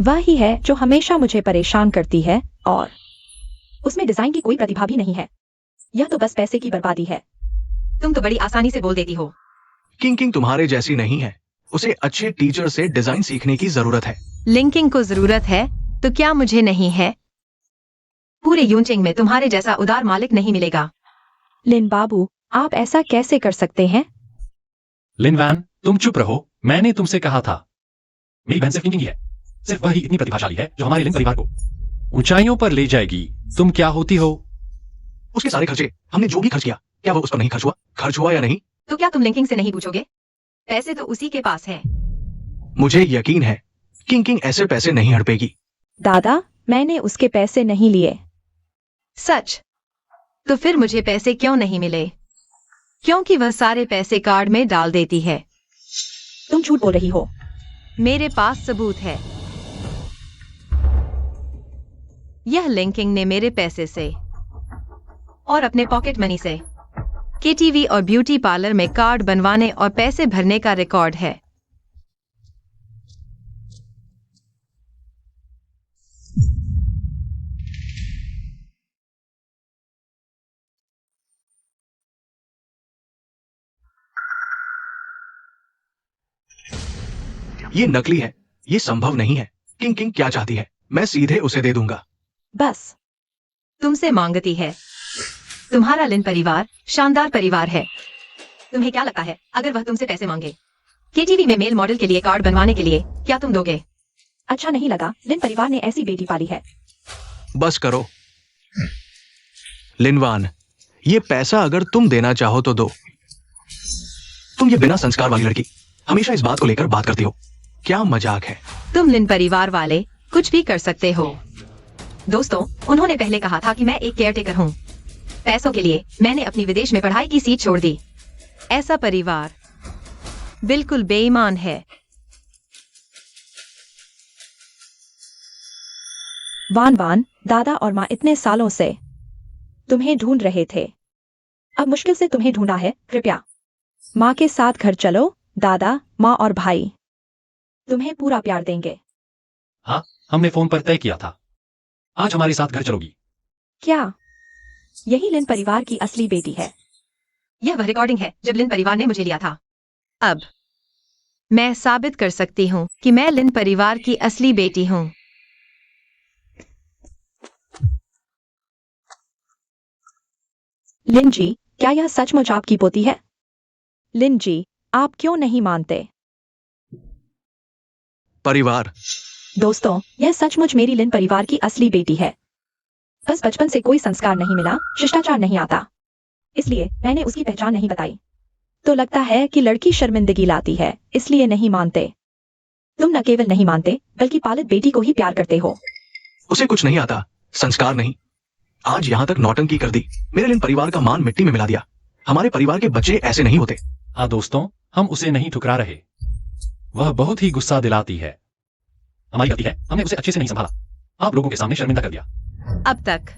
वह ही है जो हमेशा मुझे परेशान करती है, और उसमें डिजाइन की कोई प्रतिभा भी नहीं है। यह तो बस पैसे की बर्बादी है। तुम तो बड़ी आसानी से बोल देती हो। किंग किंग तुम्हारे जैसी नहीं है। उसे अच्छे टीचर से डिजाइन सीखने की जरूरत है। लिंकिंग को जरूरत है तो क्या मुझे नहीं है? पूरे यूनचेंग में तुम्हारे जैसा उदार मालिक नहीं मिलेगा। लिन बाबू, आप ऐसा कैसे कर सकते हैं? लिनवान, तुम चुप रहो। मैंने तुमसे कहा था। मेरी बहन सिर्फ किंग ही है। सिर्फ वही इतनी प्रतिभाशाली है जो हमारे लिन परिवार को ऊंचाइयों पर ले जाएगी। तुम क्या होती हो? उसके सारे खर्चे, हमने जो भी खर्च किया, क्या वो उस पर नहीं खर्च हुआ? खर्च हुआ या नहीं? तो क्या तुम लिंकिंग से नहीं पूछोगे? पैसे तो उसी के पास है। मुझे यकीन है किंग किंग ऐसे पैसे नहीं हड़पेगी। दादा, मैंने उसके पैसे नहीं लिए। सच? तो फिर मुझे पैसे क्यों नहीं मिले? क्योंकि वह सारे पैसे कार्ड में डाल देती है। तुम झूठ बोल रही हो। मेरे पास सबूत है। यह लिंकिंग ने मेरे पैसे से और अपने पॉकेट मनी से केटीवी और ब्यूटी पार्लर में कार्ड बनवाने और पैसे भरने का रिकॉर्ड है। ये नकली है, ये संभव नहीं है। किंग किंग क्या चाहती है? मैं सीधे उसे दे दूंगा। बस। तुमसे मांगती है। तुम्हारा लिन परिवार शानदार परिवार है। तुम्हें क्या लगता है अगर वह तुमसे पैसे मांगे केटीवी में मेल मॉडल के लिए कार्ड बनवाने के लिए, क्या तुम दोगे? अच्छा नहीं लगा, लिन परिवार ने ऐसी बेटी पाली है। बस करो लिनवान, ये पैसा अगर तुम देना चाहो तो दो। तुम ये बिना संस्कार वाली लड़की हमेशा इस बात को लेकर बात करती हो। क्या मजाक है? तुम लिन परिवार वाले कुछ भी कर सकते हो। दोस्तों, उन्होंने पहले कहा था कि मैं एक केयरटेकर हूँ। पैसों के लिए मैंने अपनी विदेश में पढ़ाई की सीट छोड़ दी। ऐसा परिवार बिल्कुल बेईमान है। वान वान, दादा और माँ इतने सालों से तुम्हें ढूंढ रहे थे। अब मुश्किल से तुम्हें ढूंढा है। कृपया माँ के साथ घर चलो। दादा, माँ और भाई तुम्हें पूरा प्यार देंगे। हाँ, हमने फोन पर तय किया था। आज हमारे साथ घर चलोगी? क्या यही लिन परिवार की असली बेटी है? यह वह रिकॉर्डिंग है जब लिन परिवार ने मुझे लिया था। अब मैं साबित कर सकती हूँ कि मैं लिन परिवार की असली बेटी हूँ। लिन जी, क्या यह सचमुच आपकी पोती है? लिन जी, आप क्यों नहीं मानते? परिवार। दोस्तों, यह सचमुच मेरी लिन परिवार की असली बेटी है। बस बचपन से कोई संस्कार नहीं मिला, शिष्टाचार नहीं आता, इसलिए मैंने उसकी पहचान नहीं बताई। तो लगता है कि लड़की शर्मिंदगी लाती है, इसलिए नहीं मानते। तुम न केवल नहीं मानते बल्कि पालित बेटी को ही प्यार करते हो। उसे कुछ नहीं आता, संस्कार नहीं। आज यहाँ तक नौटंकी कर दी, मेरे लिन परिवार का मान मिट्टी में मिला दिया। हमारे परिवार के बच्चे ऐसे नहीं होते। हाँ दोस्तों, हम उसे नहीं ठुकरा रहे। वह बहुत ही गुस्सा दिलाती है। हमारी गलती है, हमने उसे अच्छे से नहीं संभाला। आप लोगों के सामने शर्मिंदा कर दिया। अब तक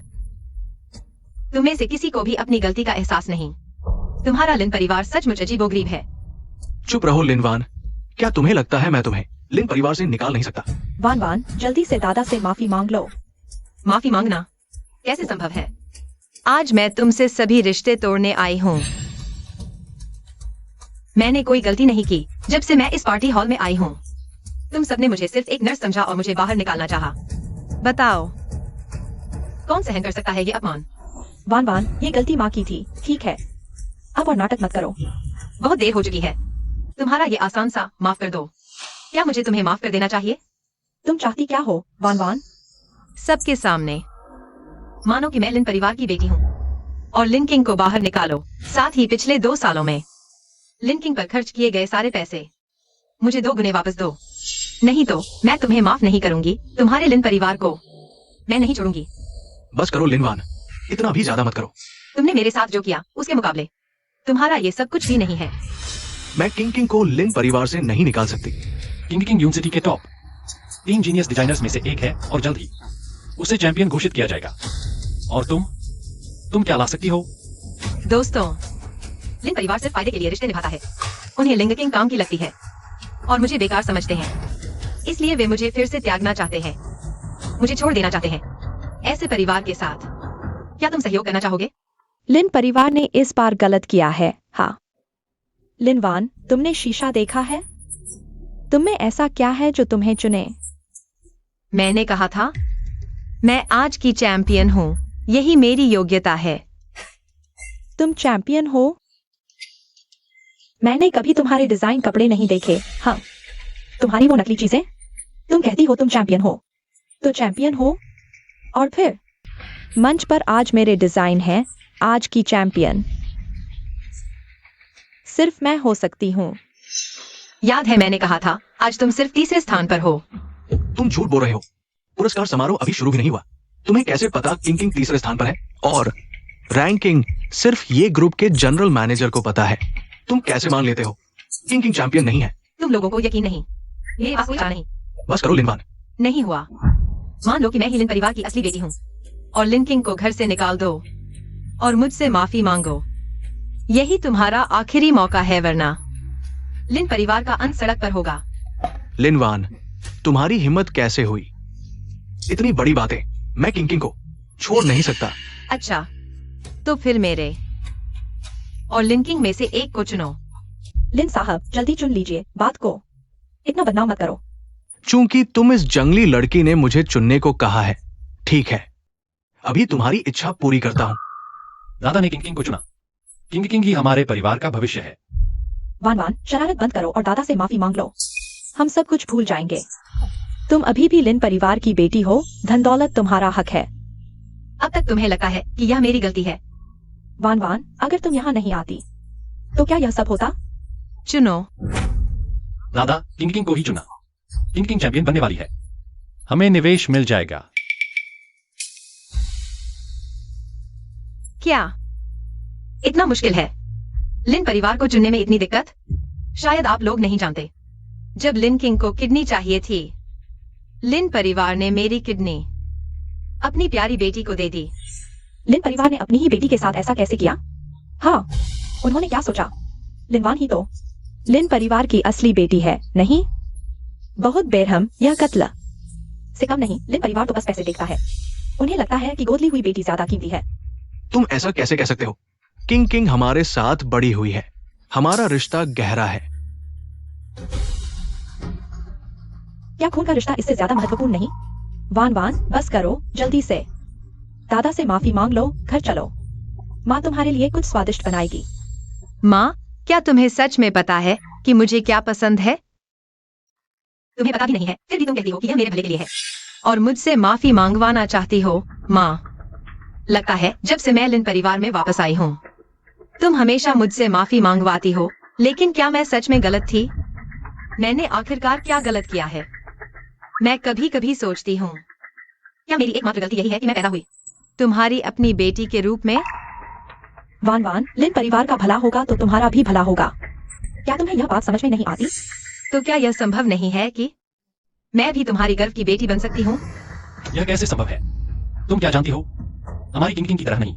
तुम्हें से किसी को भी अपनी गलती का एहसास नहीं। तुम्हारा लिन परिवार सचमुच अजीबोगरीब है। चुप रहो लिनवान। क्या तुम्हें लगता है मैं तुम्हें लिन परिवार से निकाल नहीं सकता? वान वान, जल्दी से दादा से माफी मांग लो। माफी मांगना कैसे संभव है? आज मैं तुमसे सभी रिश्ते तोड़ने आई हूँ। मैंने कोई गलती नहीं की जब से मैं इस पार्टी हॉल में आई हूँ। तुम सबने मुझे सिर्फ एक नर्स समझा और मुझे बाहर निकालना चाहा। बताओ, कौन सहन कर सकता है ये अपमान? वान वान, ये गलती माँ की थी, ठीक है? अब और नाटक मत करो। बहुत देर हो चुकी है। तुम्हारा ये आसान सा माफ कर दो। क्या मुझे तुम्हें माफ कर देना चाहिए? तुम चाहती क्या हो वान वान? सबके सामने मानो कि मैं लिन परिवार की बेटी हूँ और लिन किंग को बाहर निकालो। साथ ही पिछले 2 सालों में लिन किंग पर खर्च किए गए सारे पैसे मुझे 2 गुने वापस दो। नहीं तो मैं तुम्हें माफ नहीं करूंगी। तुम्हारे लिन परिवार को मैं नहीं छोड़ूंगी। बस करो लिनवान, इतना भी ज्यादा मत करो। तुमने मेरे साथ जो किया उसके मुकाबले तुम्हारा ये सब कुछ भी नहीं है। मैं किंग किंग को लिन परिवार से नहीं निकाल सकती। किंग किंग यूनिवर्सिटी के टॉप 3 जीनियस डिजाइनर्स में से एक है और जल्द ही उसे चैंपियन घोषित किया जाएगा। और तुम क्या ला सकती हो? दोस्तों, लिन परिवार सिर्फ फायदे के लिए रिश्ते निभाता है। उन्हें लिंग किंग काम की लगती है और मुझे बेकार समझते हैं, इसलिए वे मुझे फिर से त्यागना चाहते हैं, मुझे छोड़ देना चाहते हैं। ऐसे परिवार के साथ क्या तुम सहयोग करना चाहोगे? लिन परिवार ने इस बार गलत किया है। हाँ लिनवान, तुमने शीशा देखा है? तुम में ऐसा क्या है जो तुम्हें चुने? मैंने कहा था मैं आज की चैंपियन हूँ, यही मेरी योग्यता है। तुम चैंपियन हो? मैंने कभी तुम्हारे डिजाइन कपड़े नहीं देखे। हाँ, तुम्हारी वो नकली चीजें। तुम कहती हो तुम चैंपियन हो, तो चैंपियन हो। और फिर मंच पर आज मेरे डिजाइन हैं। आज की चैंपियन सिर्फ मैं हो सकती हूँ। याद है मैंने कहा था आज तुम सिर्फ तीसरे स्थान पर हो। तुम झूठ बोल रहे हो। पुरस्कार समारोह अभी शुरू भी नहीं हुआ। तुम्हें कैसे पता किंग किंग तीसरे स्थान पर है? और रैंकिंग सिर्फ ये ग्रुप के जनरल मैनेजर को पता है। तुम कैसे मान लेते हो किंग किंग चैंपियन नहीं है? तुम लोगों को यकीन नहीं। मेरे पास कोई चारा नहीं। बस करो लिनवान। नहीं हुआ। मान लो कि मैं ही लिन परिवार की असली बेटी हूँ और लिन किंग को घर से निकाल दो और मुझसे माफी मांगो। यही तुम्हारा आखिरी मौका है, वरना लिन परिवार का अंत सड़क पर होगा। लिनवान, तुम्हारी हिम्मत कैसे हुई? इतनी बड़ी बातें मैं किंग किंग को छोड़ नहीं सकता। अच्छा, तो फिर मेरे और लिन किंग में से एक को चुनो। लिन साहब, जल्दी चुन लीजिए बात को। इतना बदनाम मत करो। चूंकि तुम इस जंगली लड़की ने मुझे चुनने को कहा है, ठीक है, अभी तुम्हारी इच्छा पूरी करता हूं। दादा ने किंग किंग को चुना। किंग किंग ही हमारे परिवार का भविष्य है। वान वान, शरारत बंद करो और दादा से माफी मांग लो। हम सब कुछ भूल जाएंगे। तुम अभी भी लिन परिवार की बेटी हो, धन दौलत तुम्हारा हक है। अब तक तुम्हें लगता है कि यह मेरी गलती है। वान वान, अगर तुम यहाँ नहीं आती तो क्या यह सब होता? चुनो। दादा किंग किंग को ही चुना। किंग किंग चैंपियन बनने वाली है। हमें निवेश मिल जाएगा। क्या इतना मुश्किल है लिन परिवार को चुनने में इतनी दिक्कत? शायद आप लोग नहीं जानते, जब लिन किंग को किडनी चाहिए थी, लिन परिवार ने मेरी किडनी अपनी प्यारी बेटी को दे दी। लिन परिवार ने अपनी ही बेटी के साथ ऐसा कैसे किया? हाँ, उन्होंने क्या सोचा? लिनवान ही तो लिन परिवार की असली बेटी है, नहीं? बहुत बेरहम यह कत्ल से कम नहीं। लिन परिवार तो बस पैसे देखता है। उन्हें लगता है कि गोद ली हुई बेटी ज्यादा कीमती है। तुम ऐसा कैसे कह सकते हो? किंग किंग हमारे साथ बड़ी हुई है, हमारा रिश्ता गहरा है। क्या खून का रिश्ता इससे ज्यादा महत्वपूर्ण नहीं? वान वान, बस करो जल्दी से। दादा से माफी मांग लो, घर चलो। माँ तुम्हारे लिए कुछ स्वादिष्ट बनाएगी। माँ, क्या तुम्हें सच में पता है कि मुझे क्या पसंद है? तुम्हें पता भी नहीं है, फिर भी तुम कहती हो कि यह मेरे भले के लिए है और मुझसे माफी मांगवाना चाहती हो। माँ, लगता है जब से मैं लिन परिवार में वापस आई हूँ, तुम हमेशा मुझसे माफी मांगवाती हो, लेकिन क्या मैं सच में गलत थी? मैंने आखिरकार क्या गलत किया है? मैं कभी कभी सोचती हूँ, क्या मेरी एकमात्र गलती यही है कि मैं पैदा हुई तुम्हारी अपनी बेटी के रूप में? वान वान, लिन परिवार का भला होगा तो तुम्हारा भी भला होगा। क्या तुम्हें यह बात समझ में नहीं आती? तो क्या यह संभव नहीं है कि मैं भी तुम्हारी गर्व की बेटी बन सकती हूँ? यह कैसे संभव है? तुम क्या जानती हो? हमारी किंग किंग की तरह नहीं,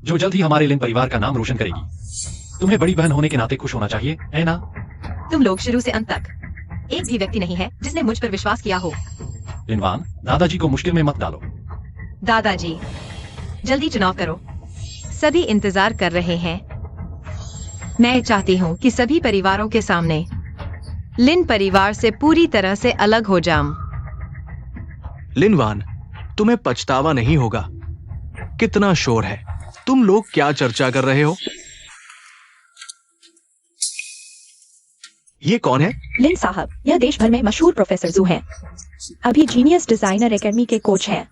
जो जल्द ही हमारे लिन परिवार का नाम रोशन करेगी। तुम्हें बड़ी बहन होने के नाते खुश होना चाहिए, है ना? तुम लोग शुरू से अंत तक एक भी व्यक्ति नहीं है जिसने मुझ पर विश्वास किया हो। लिनवान, दादाजी को मुश्किल में मत डालो। दादाजी, जल्दी चुनाव करो। सभी इंतजार कर रहे हैं। मैं चाहती हूँ कि सभी परिवारों के सामने लिन परिवार से पूरी तरह से अलग हो जाऊं। लिनवान, तुम्हें पछतावा नहीं होगा। कितना शोर है, तुम लोग क्या चर्चा कर रहे हो? ये कौन है? लिन साहब, यह देश भर में मशहूर प्रोफेसर जू हैं। अभी जीनियस डिजाइनर एकेडमी के कोच हैं।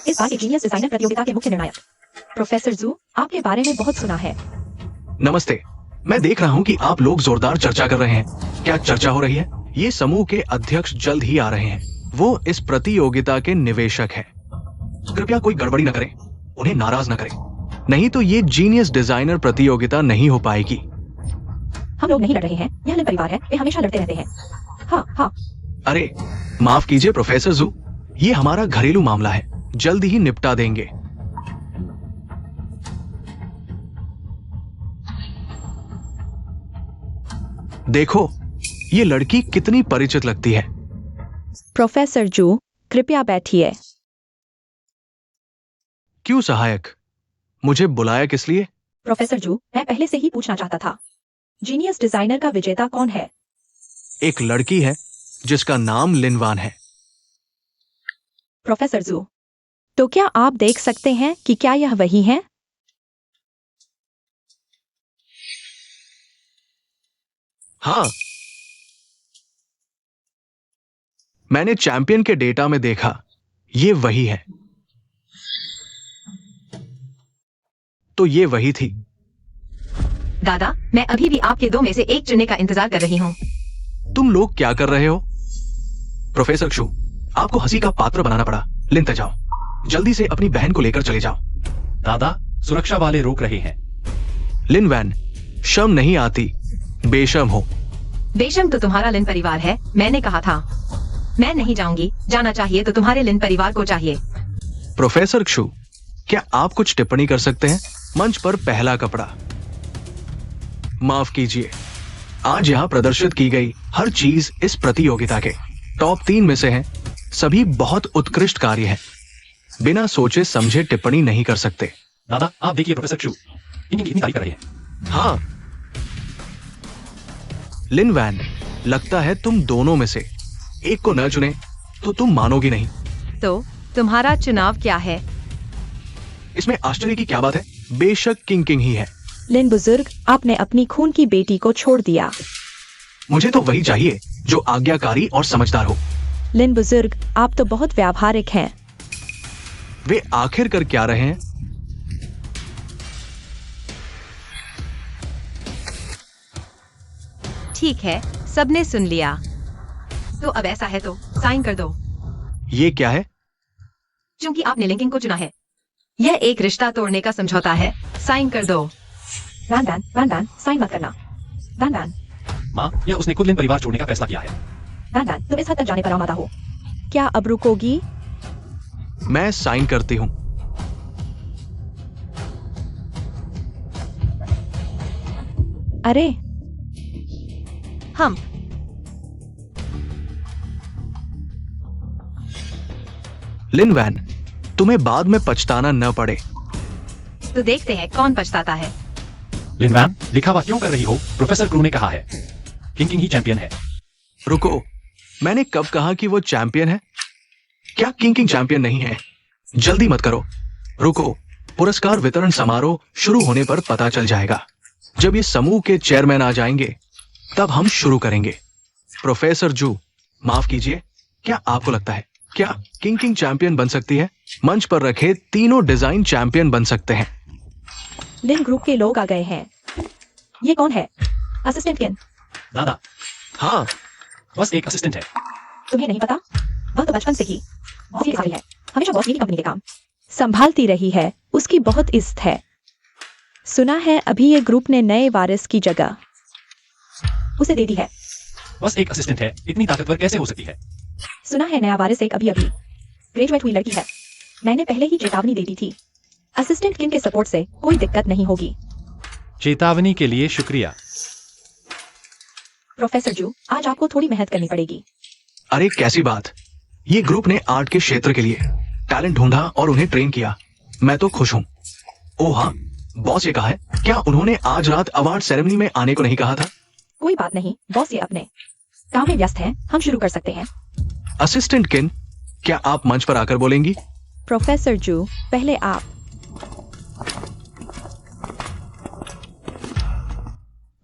इस बार के जीनियस डिजाइनर प्रतियोगिता के मुख्य निर्णायक। प्रोफेसर जू, आपके बारे में बहुत सुना है। नमस्ते, मैं देख रहा हूँ कि आप लोग जोरदार चर्चा कर रहे हैं। क्या चर्चा हो रही है? ये समूह के अध्यक्ष जल्द ही आ रहे हैं। वो इस प्रतियोगिता के निवेशक हैं। कृपया कोई गड़बड़ी न करें, उन्हें नाराज न करें, नहीं तो ये जीनियस डिजाइनर प्रतियोगिता नहीं हो पाएगी। हम लोग नहीं लड़ रहे हैं, यह लिन परिवार है, वे हमेशा लड़ते रहते हैं। हाँ हाँ। अरे माफ कीजिए प्रोफेसर जू, ये हमारा घरेलू मामला है, जल्द ही निपटा देंगे। देखो, ये लड़की कितनी परिचित लगती है। प्रोफेसर जू, कृपया बैठिए। क्यों सहायक, मुझे बुलाया किस लिए? प्रोफेसर जू, मैं पहले से ही पूछना चाहता था, जीनियस डिजाइनर का विजेता कौन है? एक लड़की है जिसका नाम लिनवान है। प्रोफेसर जू, तो क्या आप देख सकते हैं कि क्या यह वही है? हाँ, मैंने चैंपियन के डेटा में देखा, ये वही है। तो ये वही थी। दादा, मैं अभी भी आपके दो में से एक चुनने का इंतजार कर रही हूँ। तुम लोग क्या कर रहे हो? प्रोफेसर क्षु, आपको हंसी का पात्र बनाना पड़ा। लिन जाओ, जल्दी से अपनी बहन को लेकर चले जाओ। दादा, सुरक्षा वाले रोक रहे हैं। लिन वैन, शर्म नहीं आती? बेशर्म हो। बेशर्म तो तुम्हारा लिन परिवार है, मैंने कहा था। मैं नहीं जाऊंगी, जाना चाहिए तो तुम्हारे लिन परिवार को चाहिए। प्रोफेसर क्षु, क्या आप कुछ टिप्पणी कर सकते हैं? मंच पर पहला कपड़ा। माफ कीजिए, आज यहां प्रदर्शित की गई हर चीज इस प्रतियोगिता के टॉप 3 में से है। सभी बहुत उत्कृष्ट कार्य हैं। बिना सोचे समझे टिप्पणी नहीं कर सकते। दादा, आप देखिए प्रोफेसर क्षु, इनकी कितनी तारीफ कर रहे हैं। हाँ, लिन वैन, लगता है तुम दोनों में से एक को न चुने तो तुम मानोगी नहीं। तो तुम्हारा चुनाव क्या है? इसमें आश्चर्य की क्या बात है? बेशक किंग किंग ही है। लिन बुजुर्ग, आपने अपनी खून की बेटी को छोड़ दिया। मुझे तो वही चाहिए जो आज्ञाकारी और समझदार हो। लिन बुजुर्ग, आप तो बहुत व्यावहारिक हैं। वे आखिर कर क्या रहे हैं? ठीक है, सबने सुन लिया। तो अब ऐसा है तो साइन कर दो। ये क्या है? क्योंकि आपने लिंकिंग को चुना है, यह एक रिश्ता तोड़ने का समझौता है। साइन कर दो। वैन वैन वैन वैन, साइन मत करना। वैन वैन माँ, यह उसने खुद लिन परिवार छोड़ने का फैसला किया है। वैन वैन, तुम इस हद तक जाने पर आमादा हो। क्या अब रुकोगी? मैं साइन करती हूँ। अरे, हम लिन वैन, तुम्हें बाद में पछताना न पड़े। तो देखते हैं कौन पछताता है। लिन वैन, दिखावा क्यों कर रही हो? प्रोफेसर क्रू ने कहा है किंग किंग ही चैंपियन है। रुको, मैंने कब कहा कि वो चैंपियन है? क्या किंग किंग चैंपियन नहीं है? जल्दी मत करो। रुको, पुरस्कार वितरण समारोह शुरू होने पर पता चल जाएगा। जब ये समूह के चेयरमैन आ जाएंगे तब हम शुरू करेंगे। प्रोफेसर जू, माफ कीजिए, क्या आपको लगता है क्या किंग किंग चैंपियन बन सकती है? मंच पर रखे तीनों डिजाइन चैंपियन बन सकते हैं। लिन ग्रुप के लोग आ गए हैं। ये कौन है? असिस्टेंट किन? दादा, हाँ, बस एक असिस्टेंट है। तुम्हें नहीं पता? वह तो बचपन से ही बॉस की सारी है। हमेशा बॉस की कंपनी के काम संभालती रही है। उसकी बहुत इज्जत है। सुना है अभी ये ग्रुप ने नए वारिस की जगह उसे दे दी है। बस एक असिस्टेंट है, इतनी ताकतवर कैसे हो सकती है? सुना है नया वारिस एक अभी ग्रेजुएट हुई लड़की है। मैंने पहले ही चेतावनी दे दी थी। असिस्टेंट किन के सपोर्ट से कोई दिक्कत नहीं होगी। चेतावनी के लिए शुक्रिया। प्रोफेसर जू, आज आपको थोड़ी मेहनत करनी पड़ेगी। अरे कैसी बात! ये ग्रुप ने आर्ट के क्षेत्र के लिए टैलेंट ढूंढा और उन्हें ट्रेन किया। मैं तो खुश हूँ। ओह हाँ, बॉस ये कहा है, क्या उन्होंने आज रात अवार्ड सेरेमनी में आने को नहीं कहा था? कोई बात नहीं, बॉस ये अपने काम में व्यस्त हैं। हम शुरू कर सकते हैं। असिस्टेंट किन, क्या आप मंच पर आकर बोलेंगी? प्रोफेसर जू, पहले आप।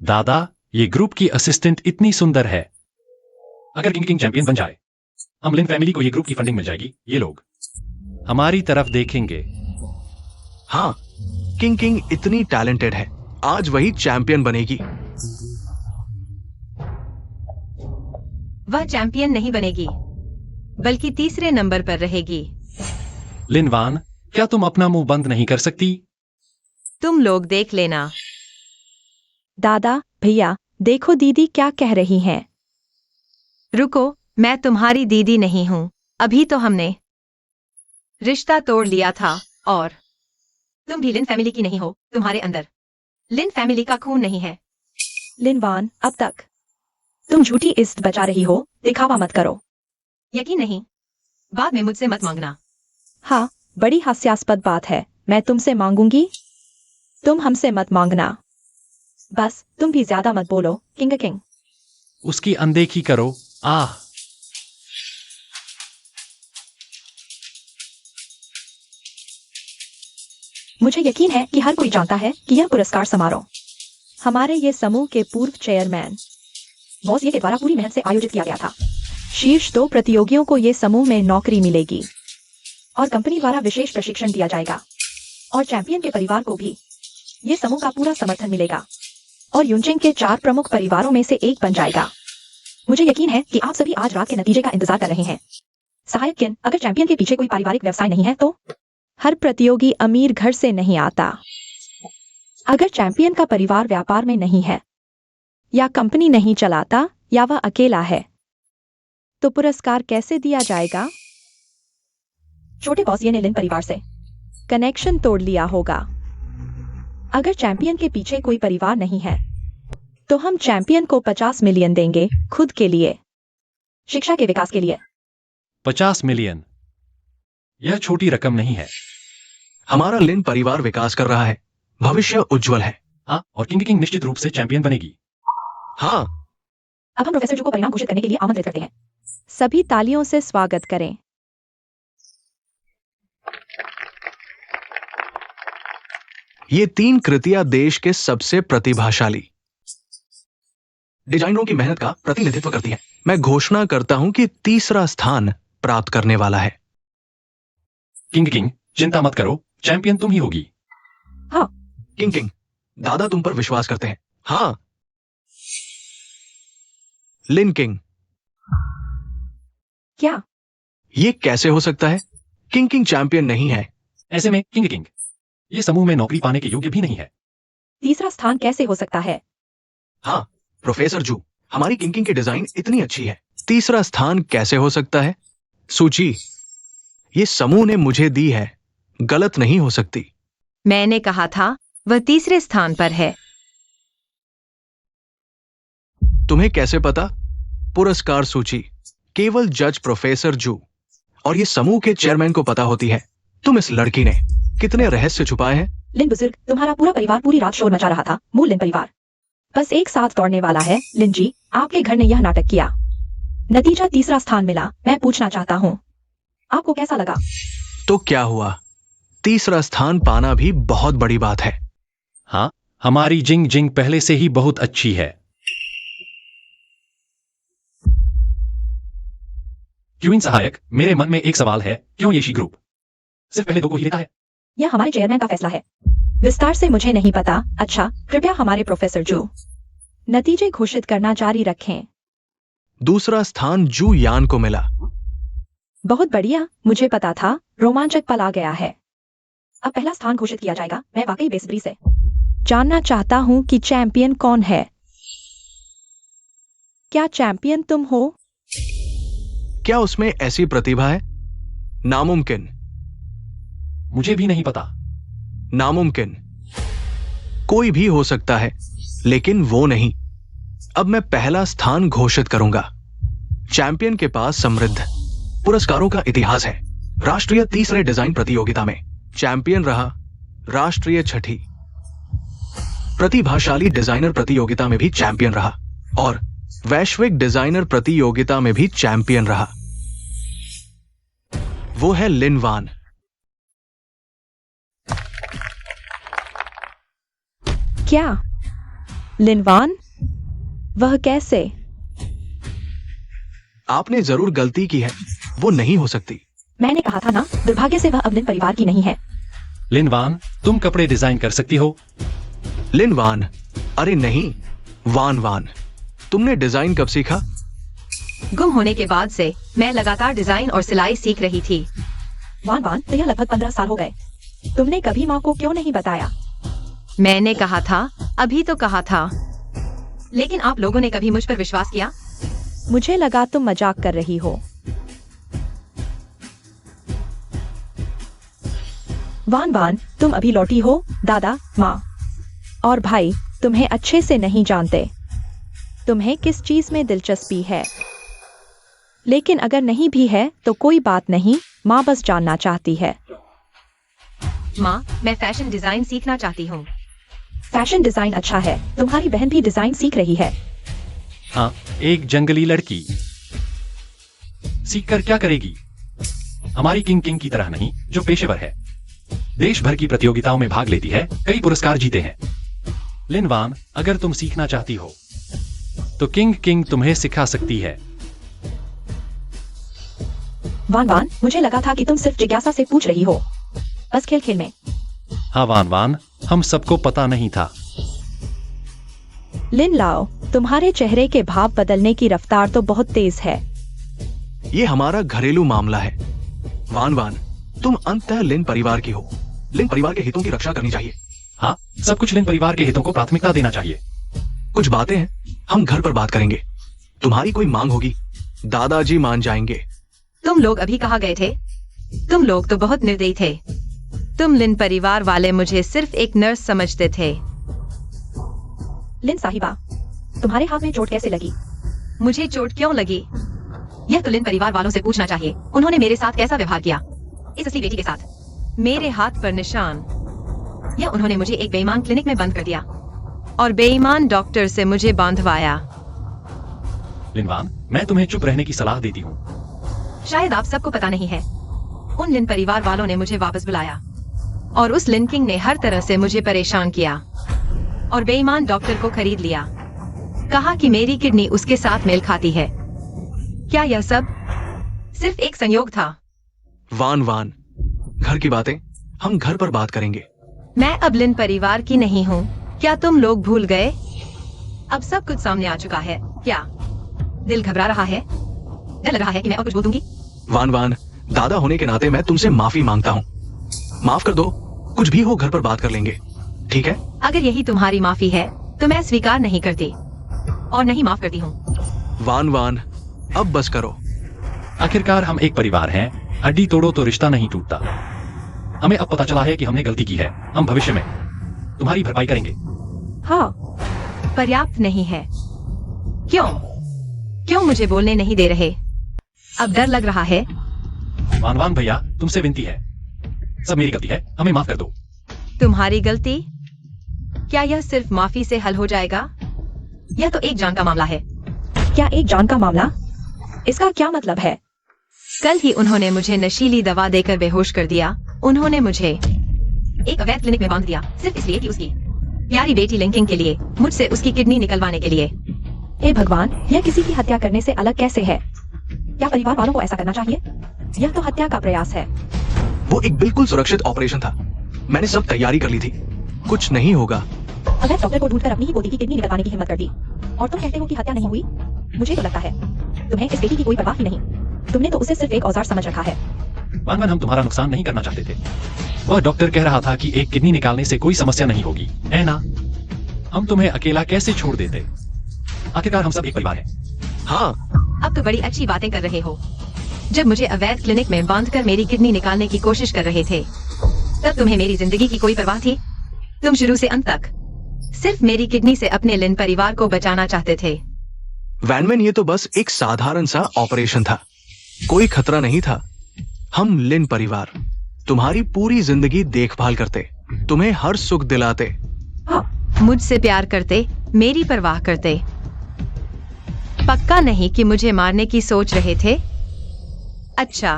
दादा, ये ग्रुप की असिस्टेंट इतनी सुंदर है। अगर किंग किंग चैंपियन बन जाए, हम लिन फैमिली को ये ग्रुप की फंडिंग मिल जाएगी। ये लोग हमारी तरफ देखेंगे। हाँ, किंग किंग इतनी टैलेंटेड है, आज वही चैंपियन बनेगी। वह चैंपियन नहीं बनेगी, बल्कि तीसरे नंबर पर रहेगी। लिन वान, क्या तुम अपना मुंह बंद नहीं कर सकती? तुम लोग देख लेना। दादा, भैया, देखो दीदी क्या कह रही हैं। रुको, मैं तुम्हारी दीदी नहीं हूँ। अभी तो हमने रिश्ता तोड़ लिया था और तुम भी लिन फैमिली की नहीं हो। तुम्हारे अंदर लिन फैमिली का खून नहीं है। लिन वान, अब तक तुम झूठी इज्जत बचा रही हो। दिखावा मत करो। यकीन नहीं? बाद में मुझसे मत मांगना। हाँ, बड़ी हास्यास्पद बात है। मैं तुमसे मांगूंगी, तुम हमसे मत मांगना। बस तुम भी ज्यादा मत बोलो। किंग किंग, उसकी अनदेखी करो। आह, मुझे यकीन है कि हर कोई जानता है कि यह पुरस्कार समारोह हमारे ये समूह के पूर्व चेयरमैन बॉस ये के द्वारा पूरी मेहनत से आयोजित किया गया था। शीर्ष 2 प्रतियोगियों को ये समूह में नौकरी मिलेगी और कंपनी द्वारा विशेष प्रशिक्षण दिया जाएगा। और चैंपियन के परिवार को भी ये समूह का पूरा समर्थन मिलेगा और यूनचेंग के 4 प्रमुख परिवारों में से एक बन जाएगा। मुझे यकीन है कि आप सभी आज रात के नतीजे का इंतजार कर रहे हैं। सहायक किन, अगर चैंपियन के पीछे कोई पारिवारिक व्यवसाय नहीं है तो? हर प्रतियोगी अमीर घर से नहीं आता। अगर चैंपियन का परिवार व्यापार में नहीं है या कंपनी नहीं चलाता या वह अकेला है तो पुरस्कार कैसे दिया जाएगा? छोटे बॉस ने लिन परिवार से कनेक्शन तोड़ लिया होगा। अगर चैंपियन के पीछे कोई परिवार नहीं है तो हम चैंपियन को 50 मिलियन देंगे, खुद के लिए, शिक्षा के विकास के लिए। 50 मिलियन, यह छोटी रकम नहीं है। हमारा लिन परिवार विकास कर रहा है, भविष्य उज्जवल है। हाँ, और किंग किंग निश्चित रूप से चैंपियन बनेगी। हाँ, अब हम प्रोफेसर जू को परिणाम घोषित करने के लिए आमंत्रित करते हैं। सभी तालियों से स्वागत करें। ये 3 कृतियां देश के सबसे प्रतिभाशाली डिजाइनरों की मेहनत का प्रतिनिधित्व करती हैं। मैं घोषणा करता हूं कि तीसरा स्थान प्राप्त करने वाला है। किंग, चिंता मत करो, चैंपियन तुम ही होगी। हाँ। किंग, दादा तुम पर विश्वास करते हैं। हाँ। लिन किंग, क्या? ये कैसे हो सकता है? किंग चैंपियन नहीं है। ऐसे में किंग, ये समूह में नौकरी पाने के योग्य भी नहीं है। तीसरा स्थान कैसे हो सकता है? हाँ, प्रोफेसर जू, हमारी किंग की डिजाइन इतनी अच्छी है। तीसरा स्थान कैसे हो सकता है? सूची ये समूह ने मुझे दी है, गलत नहीं हो सकती। मैंने कहा था वह तीसरे स्थान पर है। तुम्हें कैसे पता? पुरस्कार सूची केवल जज प्रोफेसर जू और ये समूह के चेयरमैन को पता होती है। तुम इस लड़की ने कितने रहस्य छुपाए हैं? लिन बुजुर्ग, तुम्हारा पूरा परिवार पूरी रात शोर मचा रहा था। मूल लिन परिवार बस एक साथ दौड़ने वाला है। लिन जी, आपके घर ने यह नाटक किया, नतीजा तीसरा स्थान मिला। मैं पूछना चाहता हूँ, आपको कैसा लगा? तो क्या हुआ? तीसरा स्थान पाना भी बहुत बड़ी बात है। हाँ, हमारी जिंग पहले से ही बहुत अच्छी है। क्वीन सहायक, मेरे मन में एक सवाल है, क्यों ये शी ग्रुप सिर्फ पहले 2 को ही लेता है? यह हमारे चेयरमैन का फैसला है। विस्तार से मुझे नहीं पता। अच्छा, कृपया हमारे प्रोफेसर जू नतीजे घोषित करना जारी रखें। दूसरा स्थान जू यान को मिला। बहुत बढ़िया, मुझे पता था। रोमांचक पल आ गया है। अब पहला स्थान घोषित किया जाएगा। मैं वाकई बेसब्री से जानना चाहता हूं कि चैंपियन कौन है। क्या चैंपियन तुम हो? क्या उसमें ऐसी प्रतिभा है? नामुमकिन। मुझे भी नहीं पता। नामुमकिन कोई भी हो सकता है, लेकिन वो नहीं। अब मैं पहला स्थान घोषित करूंगा। चैंपियन के पास समृद्ध पुरस्कारों का इतिहास है। राष्ट्रीय तीसरे डिजाइन प्रतियोगिता में चैंपियन रहा। राष्ट्रीय छठी प्रतिभाशाली डिजाइनर प्रतियोगिता में भी चैंपियन रहा और वैश्विक डिजाइनर प्रतियोगिता में भी चैंपियन रहा। वो है लिन वान। क्या? लिन वान? वह कैसे? आपने जरूर गलती की है, वो नहीं हो सकती। मैंने कहा था ना, दुर्भाग्य से वह अब लिन परिवार की नहीं है। लिन वान, तुम कपड़े डिजाइन कर सकती हो? लिन वान? अरे नहीं, वान। तुमने डिजाइन कब सीखा? गुम होने के बाद से मैं लगातार डिजाइन और सिलाई सीख रही थी। वान, तो यह लगभग 15 साल हो गए। तुमने कभी माँ को क्यों नहीं बताया? मैंने कहा था, अभी तो कहा था, लेकिन आप लोगों ने कभी मुझ पर विश्वास किया? मुझे लगा तुम मजाक कर रही हो। वान, तुम अभी लौटी हो। दादा, माँ और भाई तुम्हें अच्छे से नहीं जानते। तुम्हें किस चीज में दिलचस्पी है? लेकिन अगर नहीं भी है तो कोई बात नहीं, माँ बस जानना चाहती है। माँ, मैं फैशन डिजाइन सीखना चाहती हूँ। फैशन डिजाइन अच्छा है। तुम्हारी बहन भी डिजाइन सीख रही है। हाँ, एक जंगली लड़की सीखकर क्या करेगी? हमारी किंग की तरह नहीं, जो पेशेवर है, देश भर की प्रतियोगिताओं में भाग लेती है, कई पुरस्कार जीते हैं। लिन वान, अगर तुम सीखना चाहती हो तो किंग तुम्हें सिखा सकती है। वान, मुझे लगा था कि तुम सिर्फ जिज्ञासा से पूछ रही हो, बस खेल में। हाँ वान, हम सबको पता नहीं था। लिन लाओ, तुम्हारे चेहरे के भाव बदलने की रफ्तार तो बहुत तेज है। ये हमारा घरेलू मामला है। वान, तुम अंततः लिन परिवार की हो। लिन परिवार के हितों की रक्षा करनी चाहिए। हाँ, सब कुछ लिन परिवार के हितों को प्राथमिकता देना चाहिए। कुछ बातें हैं, हम घर पर बात करेंगे। तुम्हारी कोई मांग होगी, दादाजी मान जाएंगे। तुम लोग अभी कहाँ गए थे? तुम लोग तो बहुत निर्दयी थे। तुम लिन परिवार वाले मुझे सिर्फ एक नर्स समझते थे। लिन साहिबा, तुम्हारे हाथ में चोट कैसे लगी? मुझे चोट क्यों लगी? यह तो लिन परिवार वालों से पूछना चाहिए। उन्होंने मेरे साथ कैसा व्यवहार किया, इस असली बेटी के साथ। मेरे हाथ पर निशान, या उन्होंने मुझे एक बेईमान क्लिनिक में बंद कर दिया और बेईमान डॉक्टर से मुझे बांधवाया। लिनवान, मैं तुम्हें चुप रहने की सलाह देती हूँ। शायद आप सबको पता नहीं है, उन लिन परिवार वालों ने मुझे वापस बुलाया और उस लिन किंग ने हर तरह से मुझे परेशान किया और बेईमान डॉक्टर को खरीद लिया। कहा कि मेरी किडनी उसके साथ मेल खाती है। क्या यह सब सिर्फ एक संयोग था? वान वान, घर की बातें हम घर पर बात करेंगे। मैं अब लिन परिवार की नहीं हूँ। क्या तुम लोग भूल गए? अब सब कुछ सामने आ चुका है। क्या दिल घबरा रहा है? डर लग रहा है कि मैं और कुछ बोल दूंगी। वान वान, दादा होने के नाते मैं तुमसे माफी मांगता हूँ। माफ कर दो, कुछ भी हो घर पर बात कर लेंगे, ठीक है? अगर यही तुम्हारी माफी है तो मैं स्वीकार नहीं करती और नहीं माफ करती हूँ। वान वान, अब बस करो। आखिरकार हम एक परिवार हैं, हड्डी तोड़ो तो रिश्ता नहीं टूटता। हमें अब पता चला है कि हमने गलती की है। हम भविष्य में तुम्हारी भरपाई करेंगे। हाँ, पर्याप्त नहीं है। क्यों क्यों मुझे बोलने नहीं दे रहे? अब डर लग रहा है। वान वान भैया, तुमसे विनती है, सब मेरी गलती है, हमें माफ कर दो। तुम्हारी गलती? क्या यह सिर्फ माफी से हल हो जाएगा? यह तो एक जान का मामला है। क्या एक जान का मामला? इसका क्या मतलब है? कल ही उन्होंने मुझे नशीली दवा देकर बेहोश कर दिया। उन्होंने मुझे एक अवैध क्लिनिक में बांध दिया सिर्फ इसलिए कि उसकी प्यारी बेटी लिंकिंग के लिए मुझसे उसकी किडनी निकलवाने के लिए। हे भगवान, यह किसी की हत्या करने से अलग कैसे है? क्या परिवार वालों को ऐसा करना चाहिए? यह तो हत्या का प्रयास है। वो एक बिल्कुल सुरक्षित ऑपरेशन था। मैंने सब तैयारी कर ली थी, कुछ नहीं होगा। अगर डॉक्टर को ढूंढकर अपनी ही पोती की किडनी निकलवाने की हिम्मत कर दी और तुम कहते हो कि हत्या नहीं हुई? मुझे तो लगता है तुम्हें इस बेटी की कोई परवाह ही नहीं। तुमने तो उसे सिर्फ एक औजार समझ रखा है। वान वान, हम तुम्हारा नुकसान नहीं करना चाहते थे। वह डॉक्टर कह रहा था कि एक किडनी निकालने से कोई समस्या नहीं होगी, है ना? हम तुम्हें अकेला कैसे छोड़ देते? आखिरकार हम सब एक परिवार हैं। हाँ, अब तो बड़ी अच्छी बातें कर रहे हो। जब मुझे अवैध क्लिनिक में बांधकर मेरी किडनी निकालने की कोशिश कर रहे थे, तब तुम्हें मेरी जिंदगी की कोई परवाह थी? तुम शुरू से अंत तक सिर्फ मेरी किडनी से अपने लिन परिवार को बचाना चाहते थे। वैनमैन, ये तो बस एक साधारण सा ऑपरेशन था, कोई खतरा नहीं था। हम लिन परिवार तुम्हारी पूरी जिंदगी देखभाल करते, तुम्हें हर सुख दिलाते। मुझसे प्यार करते, मेरी परवाह करते। पक्का नहीं कि मुझे मारने की सोच रहे थे। अच्छा,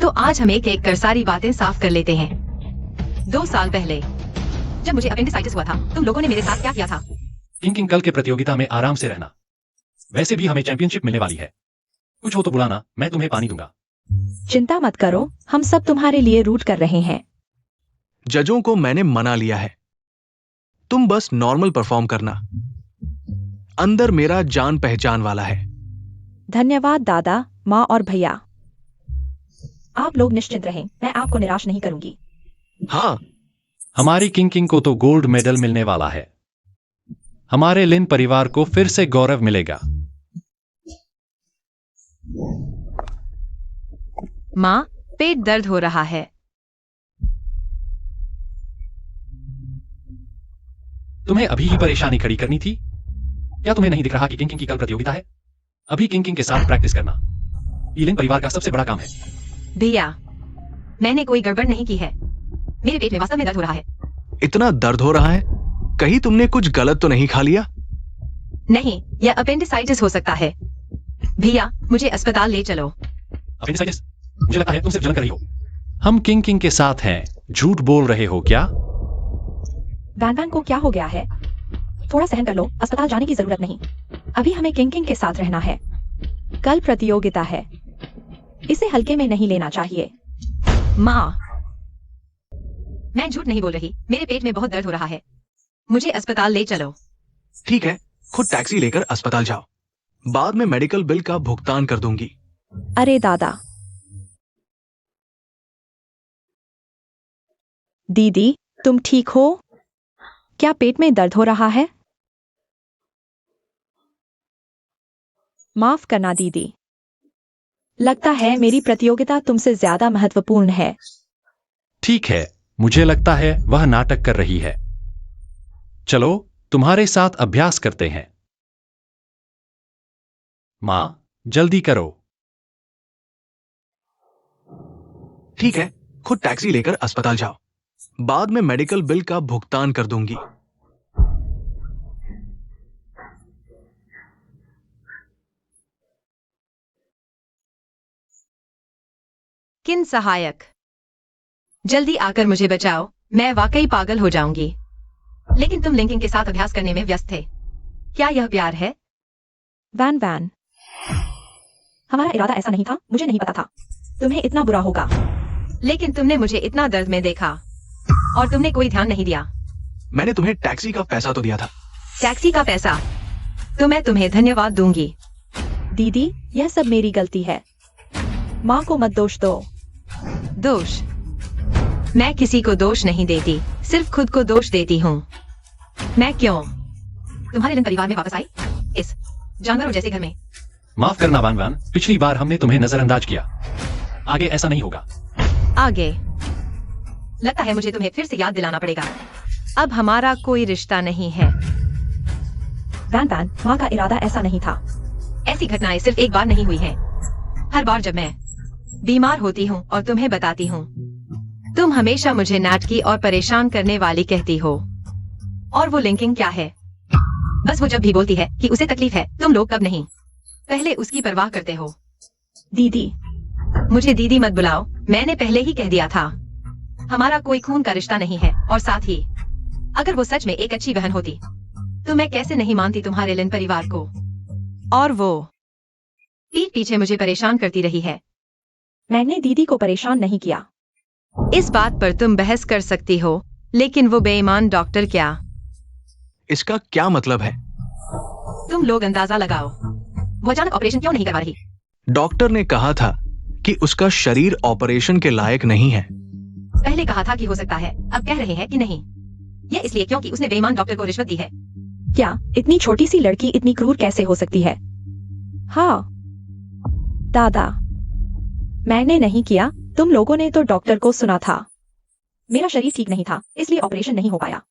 तो आज हम एक एक कर सारी बातें साफ कर लेते हैं। 2 साल पहले जब मुझे अपेंडिसाइटिस हुआ था, तुम लोगों ने मेरे साथ क्या किया था? किंग कल के प्रतियोगिता में आराम से रहना। वैसे भी हमें चैंपियनशिप मिलने वाली है। कुछ हो तो बुलाना, मैं तुम्हें पानी दूंगा। चिंता मत करो, हम सब तुम्हारे लिए रूट कर रहे हैं। जजों को मैंने मना लिया है, तुम बस नॉर्मल परफॉर्म करना। अंदर मेरा जान पहचान वाला है। धन्यवाद दादा, माँ और भैया। आप लोग निश्चिंत रहें, मैं आपको निराश नहीं करूंगी। हाँ, हमारी किंग को तो गोल्ड मेडल मिलने वाला है। हमारे लिन परिवार को फिर से गौरव मिलेगा। माँ, पेट दर्द हो रहा है। तुम्हें अभी ही परेशानी खड़ी करनी थी? क्या तुम्हें नहीं दिख रहा कि किंग की कल प्रतियोगिता है? अभी किंग के साथ प्रैक्टिस करना ये लिन परिवार का सबसे बड़ा काम है। भैया, मैंने कोई गड़बड़ नहीं की है। मेरे पेट में वास्तव में दर्द हो रहा है। इतना दर्द हो रहा है? कहीं तुमने कुछ गलत तो नहीं खा लिया? नहीं, यह अपेंडिसाइटिस हो सकता है। भैया, मुझे अस्पताल ले चलो। अपेंडिसाइटिस? मुझे लगता है तुम सिर्फ जलन कर रही हो। हम किंग के साथ हैं, झूठ बोल रहे हो क्या? वैन वैन को क्या हो गया है? थोड़ा सहन कर लो, अस्पताल जाने की जरूरत नहीं। अभी हमें किंग के साथ रहना है। कल प्रतियोगिता है, इसे हल्के में नहीं लेना चाहिए। माँ, मैं झूठ नहीं बोल रही। मेरे पेट में बहुत दर्द हो रहा है। मुझे अस्पताल ले चलो। ठीक है, खुद टैक्सी लेकर अस्पताल जाओ, बाद में मेडिकल बिल का भुगतान कर दूंगी। अरे दादा। दीदी, तुम ठीक हो? क्या पेट में दर्द हो रहा है? माफ करना दीदी, लगता है मेरी प्रतियोगिता तुमसे ज्यादा महत्वपूर्ण है। ठीक है, मुझे लगता है वह नाटक कर रही है। चलो तुम्हारे साथ अभ्यास करते हैं। माँ, जल्दी करो। ठीक है, खुद टैक्सी लेकर अस्पताल जाओ, बाद में मेडिकल बिल का भुगतान कर दूंगी। किन सहायक, जल्दी आकर मुझे बचाओ, मैं वाकई पागल हो जाऊंगी। लेकिन तुम लिंकिंग के साथ अभ्यास करने में व्यस्त थे। क्या यह प्यार है? वैन वैन, हमारा इरादा ऐसा नहीं था, मुझे नहीं पता था तुम्हें इतना बुरा होगा। लेकिन तुमने मुझे इतना दर्द में देखा और तुमने कोई ध्यान नहीं दिया। मैंने तुम्हें टैक्सी का पैसा तो दिया था। टैक्सी का पैसा तो मैं तुम्हें धन्यवाद दूंगी। दीदी, यह सब मेरी गलती है, माँ को मत दोष दो। दोष? मैं किसी को दोष नहीं देती, सिर्फ खुद को दोष देती हूँ। मैं क्यों तुम्हारे लिन परिवार में वापस आई, इस जानवरों जैसे घर में? माफ करना वान वान, पिछली बार हमने तुम्हें नजरअंदाज किया। आगे ऐसा नहीं होगा। आगे? लगता है मुझे तुम्हें फिर से याद दिलाना पड़ेगा। अब हमारा कोई रिश्ता नहीं है। वैन वैन, माँ का इरादा ऐसा नहीं था। ऐसी घटनाएं सिर्फ एक बार नहीं हुई हैं। हर बार जब मैं बीमार होती हूँ और तुम्हें बताती हूँ, तुम हमेशा मुझे नाटकी और परेशान करने वाली कहती हो। और वो लिंकिंग क्या है? बस वो जब भी बोलती है कि उसे तकलीफ है, तुम लोग कब नहीं पहले उसकी परवाह करते हो। दीदी, मुझे दीदी मत बुलाओ, मैंने पहले ही कह दिया था हमारा कोई खून का रिश्ता नहीं है। और साथ ही अगर वो सच में एक अच्छी बहन होती तो मैं कैसे नहीं मानती तुम्हारे लिन परिवार को। और वो पीठ पीछे मुझे परेशान करती रही है। मैंने दीदी को परेशान नहीं किया। इस बात पर तुम बहस कर सकती हो, लेकिन वो बेईमान डॉक्टर क्या? इसका क्या मतलब है? तुम लोग अंदाजा लगाओ, वो अचानक ऑपरेशन क्यों नहीं करवा रही? डॉक्टर ने कहा था कि उसका शरीर ऑपरेशन के लायक नहीं है। पहले कहा था कि हो सकता है, अब कह रहे हैं कि नहीं। यह इसलिए क्योंकि उसने बेईमान डॉक्टर को रिश्वत दी है। क्या इतनी छोटी सी लड़की इतनी क्रूर कैसे हो सकती है? हाँ दादा, मैंने नहीं किया, तुम लोगों ने तो डॉक्टर को सुना था। मेरा शरीर ठीक नहीं था, इसलिए ऑपरेशन नहीं हो पाया।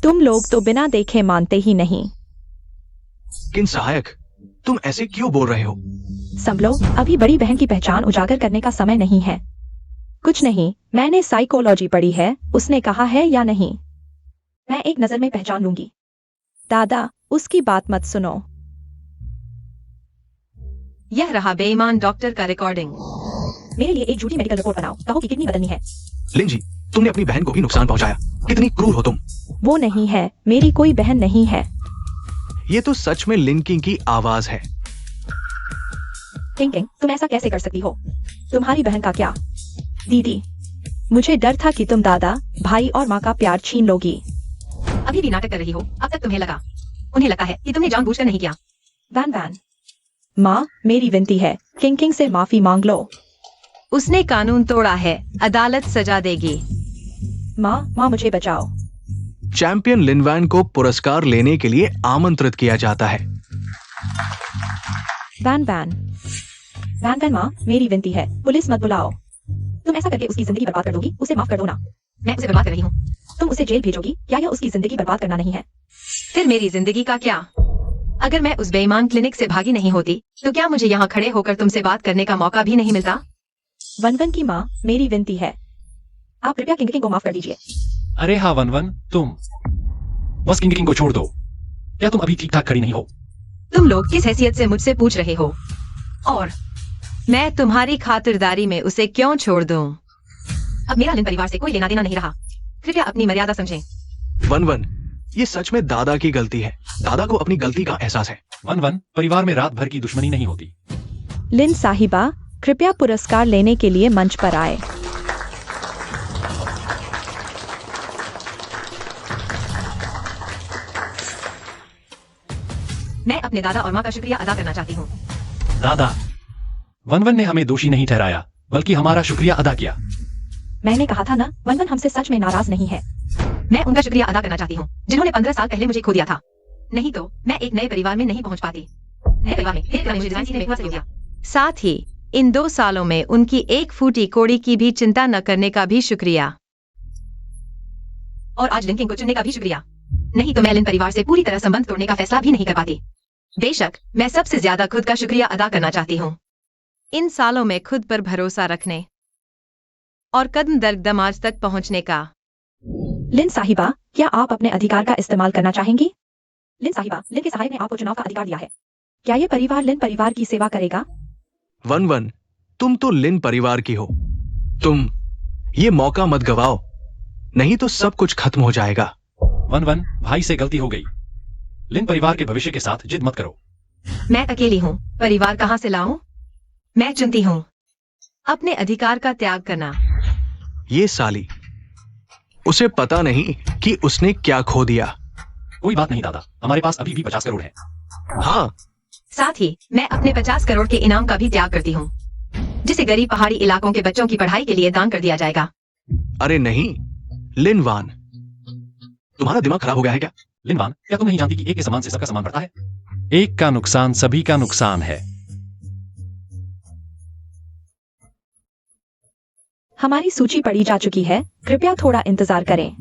तुम लोग तो बिना देखे मानते ही नहीं। किन सहायक, तुम ऐसे क्यों बोल रहे हो? संभलो, अभी बड़ी बहन की पहचान उजागर करने का समय नहीं है। कुछ नहीं, मैंने साइकोलॉजी पढ़ी है, उसने कहा है या नहीं। मैं एक नजर में पहचान लूंगी। दादा, उसकी बात मत सुनो। यह रहा बेईमान डॉक्टर का रिकॉर्डिंग। मेरे लिए एक झूठी मेडिकल रिपोर्ट बनाओ, कहो कि किडनी बदलनी है। लिन जी, तुमने अपनी बहन को भी नुकसान पहुंचाया। कितनी क्रूर हो तुम। वो नहीं है, मेरी कोई बहन नहीं है। ये तो सच में लिंकिंग की आवाज है। किंग किंग, तुम ऐसा कैसे कर सकती हो? तुम्हारी बहन का क्या? दीदी, मुझे डर था कि तुम दादा, भाई और माँ का प्यार छीन लोगी। अभी भी नाटक कर रही हो? अब तक तुम्हें लगा, उन्हें लगता है कि तुमने जानबूझकर नहीं किया। वैन वैन, माँ, मेरी विनती है, किंग किंग से माफी मांग लो। उसने कानून तोड़ा है, अदालत सजा देगी। माँ मुझे बचाओ। चैंपियन लिन वैन को पुरस्कार लेने के लिए आमंत्रित किया जाता है। वैन वैन, वैन वैन, माँ, मेरी विनती है, पुलिस मत बुलाओ। तुम ऐसा करके उसकी जिंदगी बर्बाद कर दोगी, उसे माफ कर दो ना। मैं उसे बर्बाद कर रही हूँ। तुम उसे जेल भेजोगी, क्या यह उसकी जिंदगी बर्बाद करना नहीं है? फिर मेरी जिंदगी का क्या? अगर मैं उस बेईमान क्लिनिक से भागी नहीं होती, तो क्या मुझे यहाँ खड़े होकर तुमसे बात करने का मौका भी नहीं मिलता? वन वन की माँ, मेरी विनती है, आप कृपया किंग किंग को माफ कर दीजिए। अरे हाँ वन वन, तुम बस किंग किंग को छोड़ दो। क्या तुम अभी ठीक ठाक खड़ी नहीं हो? तुम लोग किस हैसियत से मुझसे पूछ रहे हो? और मैं तुम्हारी खातिरदारी में उसे क्यों छोड़ दूं? अब मेरा लिन परिवार से कोई लेना देना नहीं रहा। कृपया अपनी मर्यादा समझें। वन वन, ये सच में दादा की गलती है। दादा को अपनी गलती का एहसास है। वन वन, परिवार में रात भर की दुश्मनी नहीं होती। लिन साहिबा, कृपया पुरस्कार लेने के लिए मंच पर आए। मैं अपने दादा और माँ का शुक्रिया अदा करना चाहती हूँ। दादा, वन वन ने हमें दोषी नहीं ठहराया, बल्कि हमारा शुक्रिया अदा किया। मैंने कहा था ना, वन वन हमसे सच में नाराज नहीं है। मैं उनका शुक्रिया अदा करना चाहती हूँ, जिन्होंने 15 साल पहले मुझे खो दिया था। नहीं तो मैं एक नए परिवार में नहीं पहुँच पाती। नए परिवार में एक मुझे डिजाइन सीखने में मदद किया। साथ ही इन 2 सालों में उनकी एक फूटी कोड़ी की भी चिंता न करने का भी शुक्रिया। और आज लिन किंग को चुनने का भी शुक्रिया। नहीं तो मैं लिन परिवार से पूरी तरह संबंध तोड़ने का फैसला भी नहीं कर पाती। बेशक मैं सबसे ज्यादा खुद का शुक्रिया अदा करना चाहती हूँ, इन सालों में खुद पर भरोसा रखने और कदम दर कदम आज तक पहुँचने का। लिन साहिबा, क्या आप अपने अधिकार का इस्तेमाल करना चाहेंगी? लिन साहिबा, लिन के सहायक ने आपको चुनाव का अधिकार दिया है। क्या ये परिवार लिन परिवार की सेवा करेगा? वन वन, तुम तो लिन परिवार की हो। तुम ये मौका मत गवाओ, नहीं तो सब कुछ खत्म हो जाएगा। वन वन, भाई से गलती हो गई। लिन परिवार के भविष्य के साथ जिद मत करो। मैं अकेली हूँ, परिवार कहाँ से लाऊं? मैं चुनती हूँ अपने अधिकार का त्याग करना। ये साली, उसे पता नहीं कि उसने क्या खो दिया। कोई बात नहीं दादा, हमारे पास अभी भी 50 करोड़ है। हाँ, साथ ही मैं अपने 50 करोड़ के इनाम का भी त्याग करती हूँ, जिसे गरीब पहाड़ी इलाकों के बच्चों की पढ़ाई के लिए दान कर दिया जाएगा। अरे नहीं लिन वान, तुम्हारा दिमाग खराब हो गया है क्या? लिन वान, क्या तुम नहीं जानती कि एक के सामान से सबका सामान बढ़ता है? एक का नुकसान सभी का नुकसान है। हमारी सूची पढ़ी जा चुकी है, कृपया थोड़ा इंतजार करें।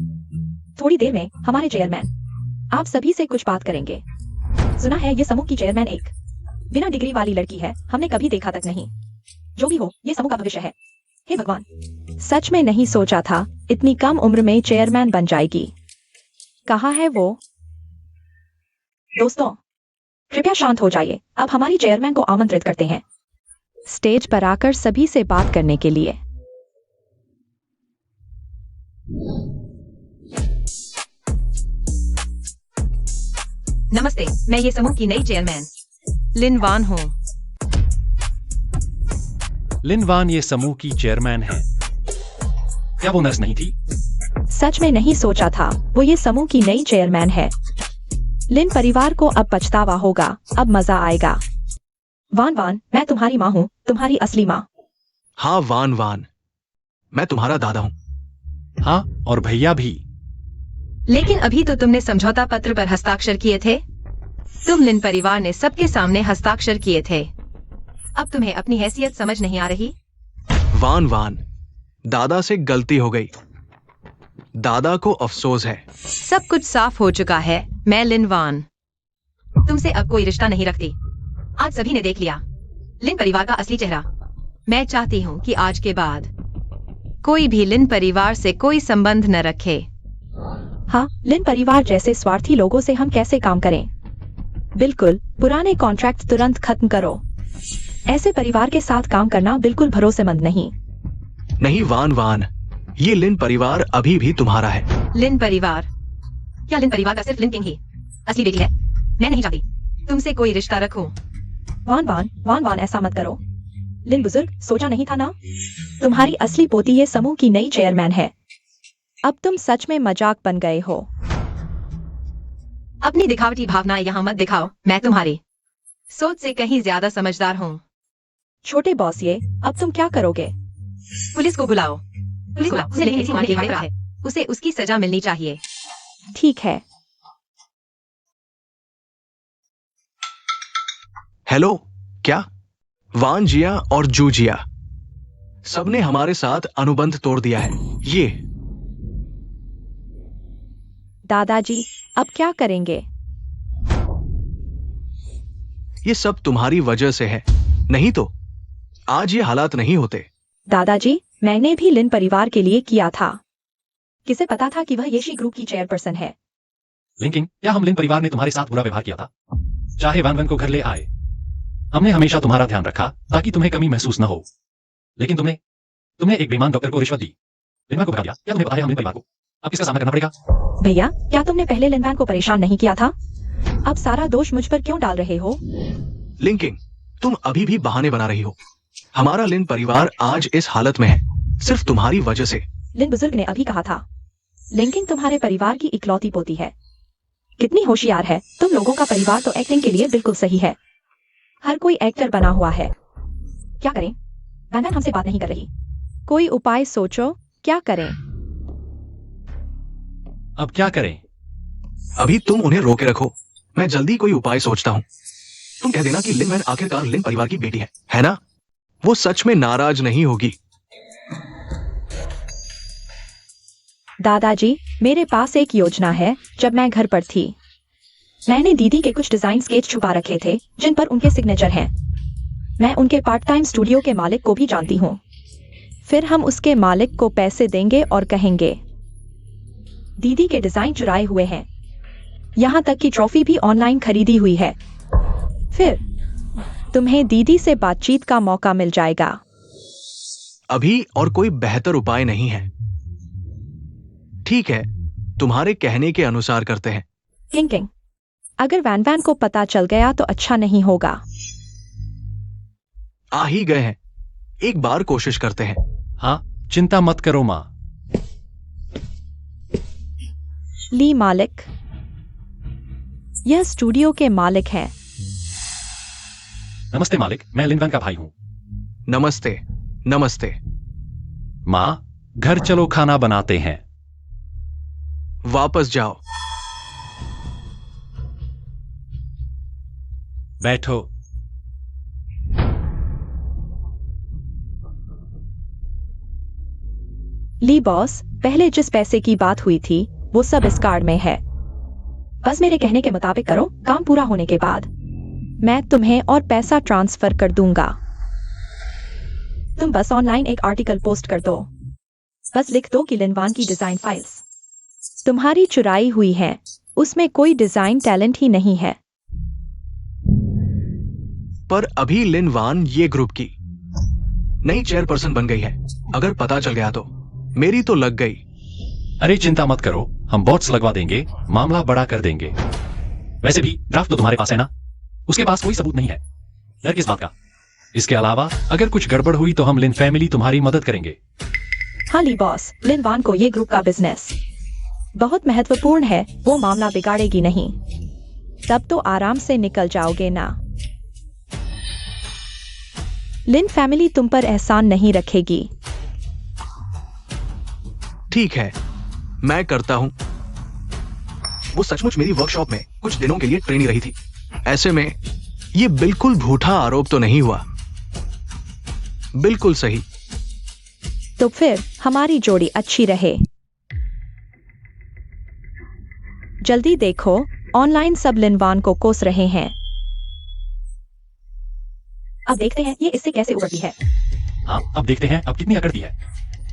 थोड़ी देर में हमारे चेयरमैन आप सभी से कुछ बात करेंगे। सुना है ये समूह की चेयरमैन एक बिना डिग्री वाली लड़की है, हमने कभी देखा तक नहीं। जो भी हो, ये समूह का भविष्य है। हे भगवान, सच में नहीं सोचा था इतनी कम उम्र में चेयरमैन बन जाएगी। कहाँ है वो? दोस्तों, कृपया शांत हो जाइए। अब हमारी चेयरमैन को आमंत्रित करते हैं स्टेज पर आकर सभी से बात करने के लिए। नमस्ते, मैं ये समूह की नई चेयरमैन लिन वान हूँ। लिन वान ये समूह की चेयरमैन है। क्या वो नर्स नहीं थी? सच में नहीं सोचा था वो ये समूह की नई चेयरमैन है। लिन परिवार को अब पछतावा होगा, अब मजा आएगा। वान वान, मैं तुम्हारी माँ हूँ, तुम्हारी असली माँ। हाँ वान वान, मैं तुम्हारा दादा हूँ। हाँ, और भैया भी। लेकिन अभी तो तुमने समझौता पत्र पर हस्ताक्षर किए थे। तुम लिन परिवार ने सबके सामने हस्ताक्षर किए थे। अब तुम्हें अपनी हैसियत समझ नहीं आ रही? वान वान, दादा से गलती हो गई। दादा को अफसोस है। सब कुछ साफ हो चुका है। मैं लिन वान तुमसे अब कोई रिश्ता नहीं रखती। आज सभी ने देख लिया लिन परिवार का असली चेहरा। मैं चाहती हूँ कि आज के बाद कोई भी लिन परिवार से कोई संबंध न रखे। हाँ, लिन परिवार जैसे स्वार्थी लोगों से हम कैसे काम करें? बिल्कुल, पुराने कॉन्ट्रैक्ट तुरंत खत्म करो। ऐसे परिवार के साथ काम करना बिल्कुल भरोसेमंद नहीं। नहीं वान वान, ये लिन परिवार अभी भी तुम्हारा है। लिन परिवार? क्या लिन परिवार का सिर्फ लिन किंग ही असली बेटी है? मैं नहीं चाहती तुमसे कोई रिश्ता रखूं। वान वान, वान वान, ऐसा मत करो। लिन बुजुर्ग, सोचा नहीं था ना? तुम्हारी असली पोती ये समूह की नई चेयरमैन है। अब तुम सच में मजाक बन गए हो। अपनी दिखावटी भावनाएं यहाँ मत दिखाओ। मैं तुम्हारी सोच से कहीं ज्यादा समझदार हूँ। छोटे बॉस, ये अब तुम क्या करोगे? पुलिस को बुलाओ। पुलिस को बुलाओ। उसे लेकिन इसी मामले में है। उसे उसकी सजा मिलनी चाहिए। ठीक है। हेलो, क्या वान जिया और जू जिया सबने हमारे साथ अनुबंध तोड़ दिया है। ये दादाजी, अब क्या करेंगे? ये सब तुम्हारी वजह से है, नहीं तो आज ये हालात नहीं होते। दादाजी, मैंने भी लिन परिवार के लिए किया था। किसे पता था कि वह येशी ग्रुप की चेयरपर्सन है? लिंकिंग, क्या हम लिन परिवार ने तुम्हारे साथ बुरा व्यवहार किया था? चाहे वान वन को घर ले आए, हमने हमेशा तुम्हारा ध्यान रखा ताकि तुम्हें कमी महसूस न हो। लेकिन तुमने एक बेईमान डॉक्टर को रिश्वत दी, लिन वान को भगा दिया। क्या तुम्हें पता है हम लिन परिवार को अब किसका सामना करना पड़ेगा? भैया, क्या तुमने पहले लिन वैन को परेशान नहीं किया था? अब सारा दोष मुझ पर क्यों डाल रहे हो? लिंकिंग, तुम अभी भी बहाने बना रही हो। हमारा लिन परिवार आज इस हालत में है सिर्फ तुम्हारी वजह से। लिन बुजुर्ग ने अभी कहा था लिंकिंग तुम्हारे परिवार की इकलौती पोती है। कितनी होशियार है तुम लोगों का परिवार तो एक्टिंग के लिए बिल्कुल सही है। हर कोई एक्टर बना हुआ है। क्या करें? वैन हमसे बात नहीं कर रही। कोई उपाय सोचो, क्या करें? अब क्या करें? अभी तुम उन्हें रोके रखो, मैं जल्दी कोई उपाय सोचता हूँ। तुम कह देना कि लिन वैन आखिरकार लिन परिवार की बेटी है ना? वो सच में नाराज नहीं होगी। दादाजी, मेरे पास एक योजना है। जब मैं घर पर थी, मैंने दीदी के कुछ डिजाइन स्केच छुपा रखे थे जिन पर उनके सिग्नेचर हैं। मैं उनके पार्ट टाइम स्टूडियो के मालिक को भी जानती हूँ। फिर हम उसके मालिक को पैसे देंगे और कहेंगे दीदी के डिजाइन चुराए हुए हैं। यहाँ तक कि ट्रॉफी भी ऑनलाइन खरीदी हुई है। फिर तुम्हें दीदी से बातचीत का मौका मिल जाएगा। अभी और कोई बेहतर उपाय नहीं है। ठीक है, तुम्हारे कहने के अनुसार करते हैं। किंग किंग, अगर वैन वैन को पता चल गया तो अच्छा नहीं होगा। आ ही गए हैं, एक बार कोशिश करते हैं। हाँ, चिंता मत करो माँ। ली मालिक, यह स्टूडियो के मालिक हैं। नमस्ते मालिक, मैं लिनवन का भाई हूँ। नमस्ते। नमस्ते। माँ, घर चलो, खाना बनाते हैं। वापस जाओ। बैठो। ली बॉस, पहले जिस पैसे की बात हुई थी वो सब इस कार्ड में है। बस मेरे कहने के मुताबिक करो, काम पूरा होने के बाद मैं तुम्हें और पैसा ट्रांसफर कर दूंगा। तुम बस ऑनलाइन एक आर्टिकल पोस्ट कर दो। बस लिख दो कि लिनवान की डिजाइन फाइल्स तुम्हारी चुराई हुई हैं, उसमें कोई डिजाइन टैलेंट ही नहीं है। पर अभी लिन वान ये ग्रुप की नई चेयरपर्सन बन गई है। अगर पता चल गया तो मेरी तो लग गई। अरे चिंता मत करो, हम बॉट्स लगवा देंगे, मामला बड़ा कर देंगे। वैसे भी ड्राफ्ट तो तुम्हारे पास है ना, उसके पास कोई सबूत नहीं है, डर किस बात का। इसके अलावा अगर कुछ गड़बड़ हुई तो हम लिन फैमिली तुम्हारी मदद करेंगे। हाँ ली बॉस, लिनवान को ये ग्रुप का बिजनेस बहुत महत्वपूर्ण है, वो मामला बिगाड़ेगी नहीं। तब तो आराम से निकल जाओगे ना। लिन फैमिली तुम पर एहसान नहीं रखेगी। ठीक है, मैं करता हूं। वो सचमुच मेरी वर्कशॉप में कुछ दिनों के लिए ट्रेनी रही थी। ऐसे में ये बिल्कुल झूठा आरोप तो नहीं हुआ। बिल्कुल सही। तो फिर हमारी जोड़ी अच्छी रहे। जल्दी देखो, ऑनलाइन सब लिनवान को कोस रहे हैं। अब देखते हैं ये इससे कैसे उबरती है। हाँ, अब देखते हैं अब कितनी अकड़ती है।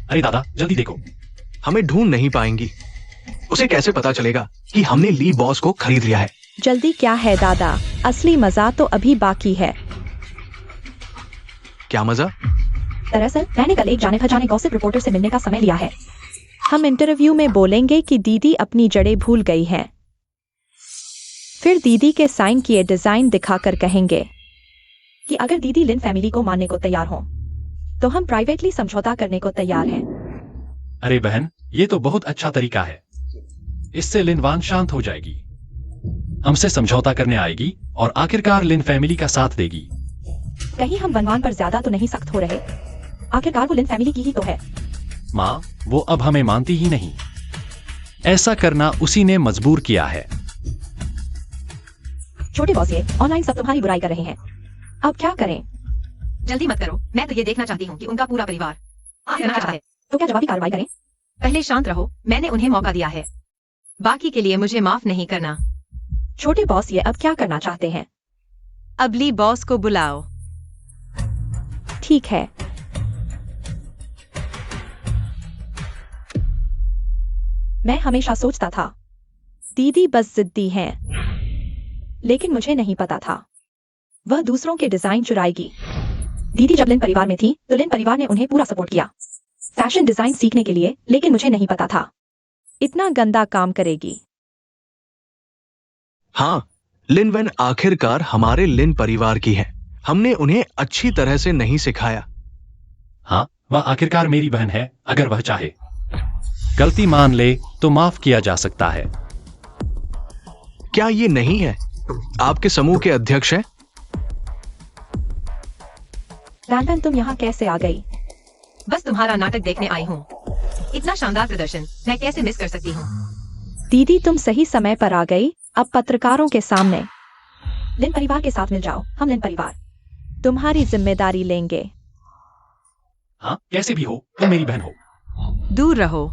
अरे दादा, जल्दी देखो। हमें ढूंढ नहीं पाएंगी। उसे कैसे पता चलेगा कि हमने ली बॉस को खरीद लिया है। जल्दी क्या है दादा, असली मजा तो अभी बाकी है। क्या मजा? दरअसल मैंने कल एक जाने पहचाने गॉसिप रिपोर्टर से मिलने का समय लिया है। हम इंटरव्यू में बोलेंगे कि दीदी अपनी जड़ें भूल गई हैं। फिर दीदी के साइन किए डिजाइन दिखाकर कहेंगे कि अगर दीदी लिन फैमिली को मानने को तैयार हो तो हम प्राइवेटली समझौता करने को तैयार हैं। अरे बहन, ये तो बहुत अच्छा तरीका है। इससे लिनवान शांत हो जाएगी, हमसे समझौता करने आएगी और आखिरकार लिन फैमिली का साथ देगी। कहीं हम वनवान पर ज्यादा तो नहीं सख्त हो रहे? आखिरकार वो लिन फैमिली की ही तो है। माँ, वो अब हमें मानती ही नहीं। ऐसा करना उसी ने मजबूर किया है। छोटे बॉस, ये ऑनलाइन सब तुम्हारी बुराई कर रहे हैं, अब क्या करें? जल्दी मत करो, मैं तो ये देखना चाहती हूँ कि उनका पूरा परिवार करना चाहता है। तो क्या जवाबी कार्रवाई करें? पहले शांत रहो, मैंने उन्हें मौका दिया है, बाकी के लिए मुझे माफ नहीं करना। छोटे बॉस, ये अब क्या करना चाहते हैं? अब ली बॉस को बुलाओ। ठीक है। मैं हमेशा सोचता था दीदी बस जिद्दी हैं, लेकिन मुझे नहीं पता था वह दूसरों के डिजाइन चुराएगी। दीदी जब लिन परिवार में थी तो लिन परिवार ने उन्हें पूरा सपोर्ट किया फैशन डिजाइन सीखने के लिए, लेकिन मुझे नहीं पता था इतना गंदा काम करेगी। हाँ, लिन वैन आखिरकार हमारे लिन परिवार की है। हमने उन्हें अच्छी तरह से नहीं सिखाया। हाँ, वह आखिरकार मेरी बहन है। अगर वह चाहे गलती मान ले तो माफ किया जा सकता है। क्या ये नहीं है आपके समूह के अध्यक्ष हैं? रैंडन, तुम यहाँ कैसे आ गई? बस तुम्हारा नाटक देखने आई हूँ। इतना शानदार प्रदर्शन मैं कैसे मिस कर सकती हूँ। दीदी, तुम सही समय पर आ गई। अब पत्रकारों के सामने लिन परिवार के साथ मिल जाओ। हम लिन परिवार तुम्हारी जिम्मेदारी लेंगे। हाँ, कैसे भी हो, तुम मेरी बहन हो। दूर रहो,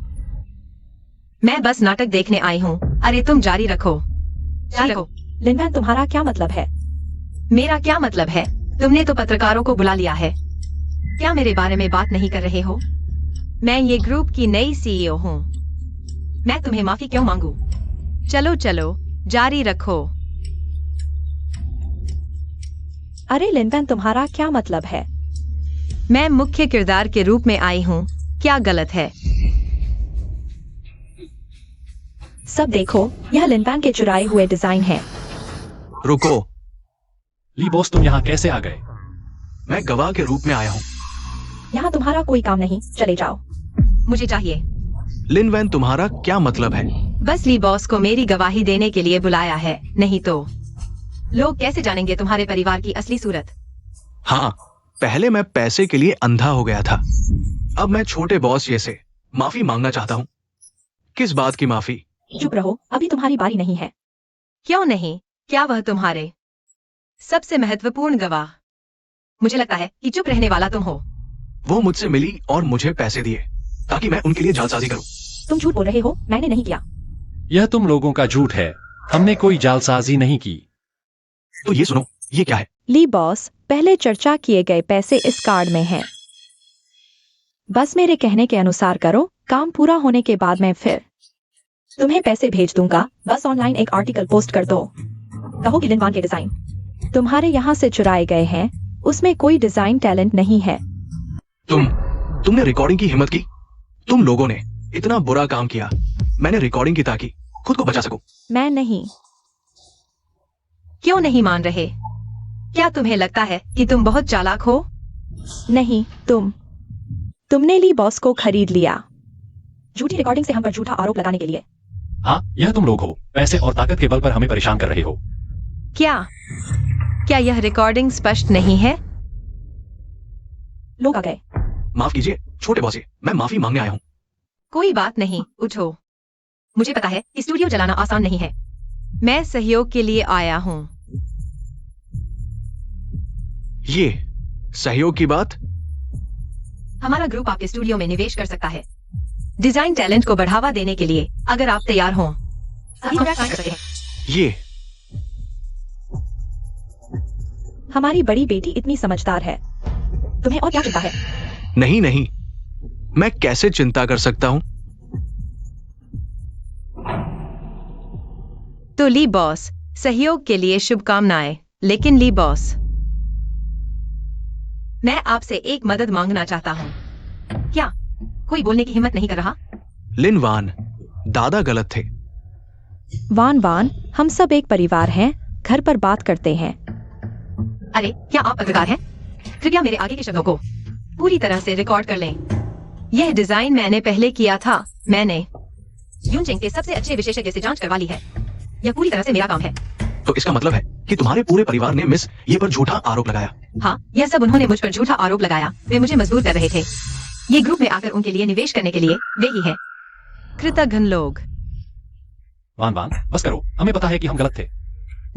मैं बस नाटक देखने आई हूँ। अरे तुम जारी रखो, जारी रखो। लिनवैन, तुम्हारा क्या मतलब है? मेरा क्या मतलब है? तुमने तो पत्रकारों को बुला लिया है। क्या मेरे बारे में बात नहीं कर रहे हो? मैं ये ग्रुप की नई सीईओ हूँ। मैं तुम्हें माफी क्यों मांगू? चलो चलो, जारी रखो। अरे लिनवैन, तुम्हारा क्या मतलब है? मैं मुख्य किरदार के रूप में आई हूँ, क्या गलत है? सब देखो, यह लिनवैन के चुराए हुए डिजाइन है। रुको, ली बॉस, तुम यहाँ कैसे आ गए? मैं गवाह के रूप में आया हूँ। यहाँ तुम्हारा कोई काम नहीं, चले जाओ। मुझे चाहिए। लिनवैन, तुम्हारा क्या मतलब है? बस ली बॉस को मेरी गवाही देने के लिए बुलाया है, नहीं तो लोग कैसे जानेंगे तुम्हारे परिवार की असली सूरत? हाँ, पहले मैं पैसे के लिए अंधा हो गया था। अब मैं छोटे बॉस जैसे माफी मांगना चाहता हूँ। किस बात की माफी? चुप रहो, अभी तुम्हारी बारी नहीं है। क्यों नहीं? क्या वह तुम्हारे सबसे महत्वपूर्ण गवाह? मुझे लगता है कि चुप रहने वाला तुम हो। वो मुझसे मिली और मुझे पैसे दिए ताकि मैं उनके लिए जालसाजी करूं। तुम झूठ बोल रहे हो, मैंने नहीं किया। यह तुम लोगों का झूठ है। हमने कोई जालसाजी नहीं की। तो ये सुनो, ये क्या है? ली बॉस, पहले चर्चा किए गए पैसे इस कार्ड में हैं। बस मेरे कहने के अनुसार करो, काम पूरा होने के बाद मैं फिर तुम्हें पैसे भेज दूंगा। बस ऑनलाइन एक आर्टिकल पोस्ट कर दो, कहो कि लिनवान के डिजाइन तुम्हारे यहाँ से चुराए गए हैं, उसमें कोई डिजाइन टैलेंट नहीं है। तुमने रिकॉर्डिंग की हिम्मत की? तुम लोगों ने इतना बुरा काम किया। मैंने रिकॉर्डिंग की ताकि खुद को बचा सकूं। मैं नहीं। क्यों नहीं मान रहे? क्या तुम्हें लगता है कि तुम बहुत चालाक हो? नहीं, तुमने ली बॉस को खरीद लिया झूठी रिकॉर्डिंग से हम पर झूठा आरोप लगाने के लिए। हाँ, यह तुम लोग हो। पैसे और ताकत के बल पर हमें परेशान कर रहे हो। क्या यह रिकॉर्डिंग स्पष्ट नहीं है? लोग आ गए। माफ कीजिए छोटे बॉस, मैं माफी मांगने आया हूँ। कोई बात नहीं, उठो। मुझे पता है कि स्टूडियो चलाना आसान नहीं है। मैं सहयोग के लिए आया हूँ। ये सहयोग की बात? हमारा ग्रुप आपके स्टूडियो में निवेश कर सकता है, डिजाइन टैलेंट को बढ़ावा देने के लिए, अगर आप तैयार हों। सभी कॉन्ट्रैक्ट साइन कर सकते हैं। ये हमारी बड़ी बेटी इतनी समझदार है, तुम्हें और क्या चिंता है? नहीं, मैं कैसे चिंता कर सकता हूँ? तो ली बॉस, सहयोग के लिए शुभकामनाएं। लेकिन ली बॉस, मैं आपसे एक मदद मांगना चाहता हूँ। क्या कोई बोलने की हिम्मत नहीं कर रहा? लिनवान, दादा गलत थे। वान, हम सब एक परिवार हैं, घर पर बात करते हैं। अरे, क्या आप पत्रकार हैं? कृपया मेरे आगे के शब्दों को पूरी तरह से रिकॉर्ड कर लें। यह डिजाइन मैंने पहले किया था। मैंने यूनचेंग के सबसे अच्छे विशेषज्ञ से जांच करवा ली है। यह पूरी तरह से मेरा काम है। तो इसका मतलब है कि तुम्हारे पूरे परिवार ने मिस ये पर झूठा आरोप लगाया? हाँ, यह सब उन्होंने मुझ पर झूठा आरोप लगाया। वे मुझे मजबूर कर रहे थे। ये ग्रुप में आकर उनके लिए निवेश करने के लिए वे ही हैं। कृतघ्न लोग। वान, बस करो। हमें पता है कि हम गलत थे।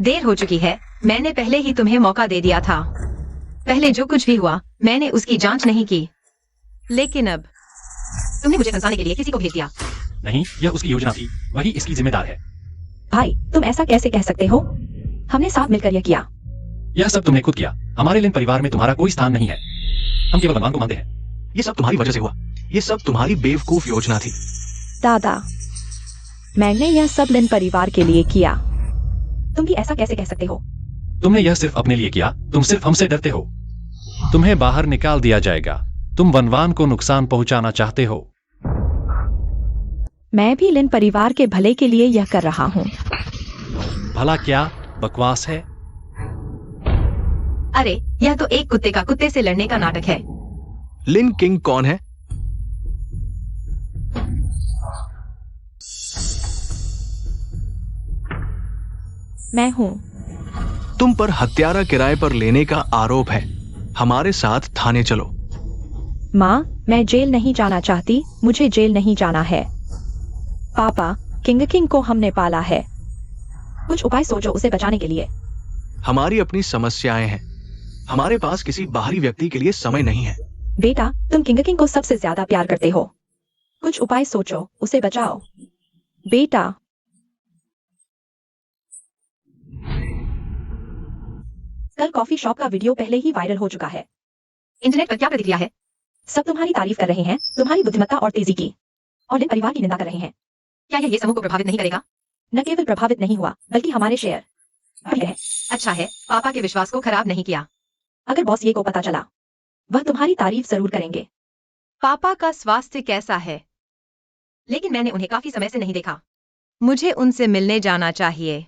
देर हो चुकी है। मैंने पहले ही तुम्हें मौका दे दिया था। पहले जो कुछ भी हुआ, मैंने उसकी जांच नहीं की। लेकिन अब तुमने मुझे फंसाने के लिए किसी को भेज दिया। नहीं, यह उसकी योजना थी। वही इसकी जिम्मेदार है। भाई, तुम ऐसा कैसे कह सकते हो? हमने साथ मिलकर यह किया। यह सब तुमने खुद किया। हमारे लिन परिवार में तुम्हारा कोई स्थान नहीं है। हम केवल भगवान को मानते हैं। ये सब तुम्हारी वजह से हुआ। ये सब तुम्हारी बेवकूफ योजना थी। दादा, मैंने यह सब लिन परिवार के लिए किया। तुम भी ऐसा कैसे कह सकते हो? तुमने यह सिर्फ अपने लिए किया। तुम सिर्फ हमसे डरते हो। तुम्हें बाहर निकाल दिया जाएगा। तुम वनवान को नुकसान पहुंचाना चाहते हो। मैं भी लिन परिवार के भले के लिए यह कर रहा हूँ। भला क्या बकवास है? अरे, यह तो एक कुत्ते का कुत्ते से लड़ने का नाटक है। लिन किंग कौन है? मैं हूँ। तुम पर हत्यारा किराए पर लेने का आरोप है। हमारे साथ थाने चलो। माँ, मैं जेल नहीं जाना चाहती। मुझे जेल नहीं जाना है। पापा, किंग को हमने पाला है। कुछ उपाय सोचो उसे बचाने के लिए। हमारी अपनी समस्याएं हैं। हमारे पास किसी बाहरी व्यक्ति के लिए समय नहीं है। बेटा, तुम किंग को सबसे ज्यादा प्यार करते हो। कुछ उपाय सोचो, उसे बचाओ। बेटा, कल कॉफी शॉप का वीडियो पहले ही वायरल हो चुका है। इंटरनेट पर क्या प्रतिक्रिया है? सब तुम्हारी तारीफ कर रहे हैं, तुम्हारी बुद्धिमत्ता और तेजी की, और लिन परिवार की निंदा कर रहे हैं। क्या यह समूह को प्रभावित नहीं करेगा? न केवल प्रभावित नहीं हुआ, बल्कि हमारे शेयर बढ़ गए। अच्छा है, पापा के विश्वास को खराब नहीं किया। अगर बॉस ये को पता चला वह तुम्हारी तारीफ जरूर करेंगे। पापा का स्वास्थ्य कैसा है? लेकिन मैंने उन्हें काफी समय से नहीं देखा। मुझे उनसे मिलने जाना चाहिए।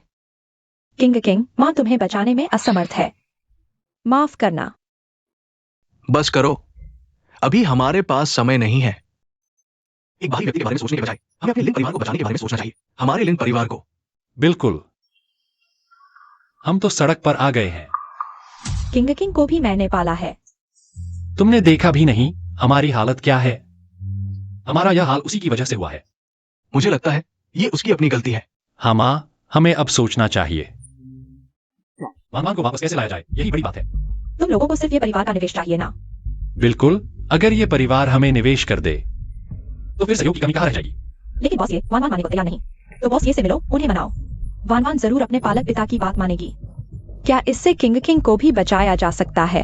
किंग, माँ तुम्हें बचाने में असमर्थ है। माफ करना। बस करो, अभी हमारे पास समय नहीं है। एक बाहरी व्यक्ति के बारे में सोचने के बजाय हमें अपने लिन परिवार को बचाने के बारे में सोचना चाहिए। हमारे लिन परिवार को। बिल्कुल, हम तो सड़क पर आ गए हैं। किंग को भी मैंने पाला है। तुमने देखा भी नहीं हमारी हालत क्या है। हमारा यह हाल उसी की वजह से हुआ है। मुझे लगता है ये उसकी अपनी गलती है। हाँ माँ, हमें अब सोचना चाहिए। वानवान को वापस कैसे लाया जाए, यही बड़ी बात है। तुम लोगों को सिर्फ ये परिवार का निवेश चाहिए ना? बिल्कुल, अगर ये परिवार हमें निवेश कर दे तो फिर सहयोग की कमी कहाँ रह जाएगी। लेकिन बॉस ये वानवान मानने को तैयार नहीं, तो बॉस ये से मिलो, उन्हें मनाओ। वानवान जरूर अपने पालक पिता की बात मानेगी। क्या इससे किंग को भी बचाया जा सकता है?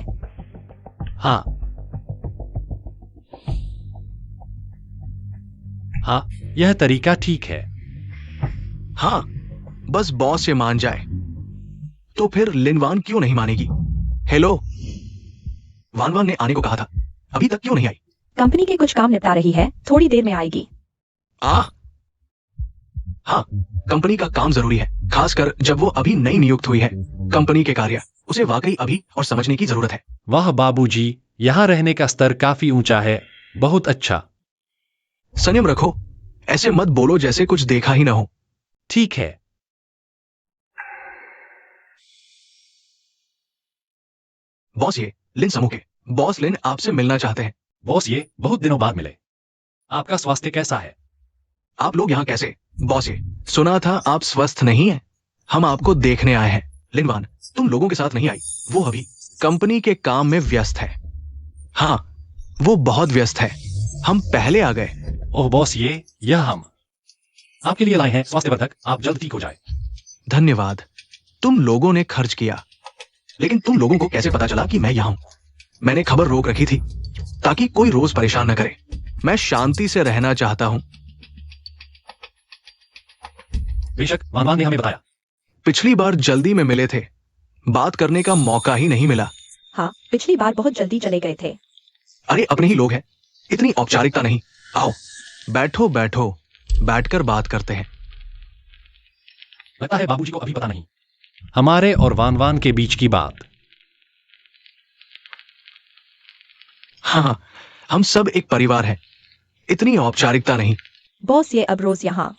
हाँ, यह तरीका ठीक है। हाँ, बस बॉस से मान जाए तो फिर लिनवान क्यों नहीं मानेगी? हेलो, वानवान ने आने को कहा था, अभी तक क्यों नहीं आई? कंपनी के कुछ काम निपटा रही है, थोड़ी देर में आएगी। हाँ, कंपनी का काम जरूरी है, खासकर जब वो अभी नई नियुक्त हुई है। कंपनी के कार्य उसे वाकई अभी और समझने की जरूरत है। वाह बाबूजी, यहाँ रहने का स्तर काफी ऊंचा है। बहुत अच्छा। संयम रखो, ऐसे मत बोलो जैसे कुछ देखा ही ना हो। ठीक है। बॉस ये लिन समूह के बॉस लिन आपसे मिलना चाहते हैं। बॉस ये बहुत दिनों बाद मिले। आपका स्वास्थ्य कैसा है? आप लोग यहाँ कैसे? बॉस ये सुना था आप स्वस्थ नहीं हैं। हम आपको देखने आए हैं। लिनवान तुम लोगों के साथ नहीं आई, वो अभी कंपनी के काम में व्यस्त है। हाँ, वो बहुत व्यस्त है, हम पहले आ गए। ओह बॉस, यह हम आपके लिए लाए हैं स्वास्थ्यवर्धक, आप जल्द ठीक हो जाए। धन्यवाद। तुम लोगों ने खर्च किया, लेकिन तुम लोगों को कैसे पता चला कि मैं यहाँ हूं? मैंने खबर रोक रखी थी ताकि कोई रोज परेशान न करे। मैं शांति से रहना चाहता हूं। बेशक, वानवान ने हमें बताया। पिछली बार जल्दी में मिले थे, बात करने का मौका ही नहीं मिला। हाँ, पिछली बार बहुत जल्दी चले गए थे। अरे अपने ही लोग हैं, इतनी औपचारिकता नहीं। आओ बैठो बैठो, बैठकर बात करते हैं। लगता है बाबूजी को अभी पता नहीं हमारे और वानवान के बीच की बात। हाँ, हम सब एक परिवार हैं, इतनी औपचारिकता नहीं। बॉस ये अब रोज यहाँ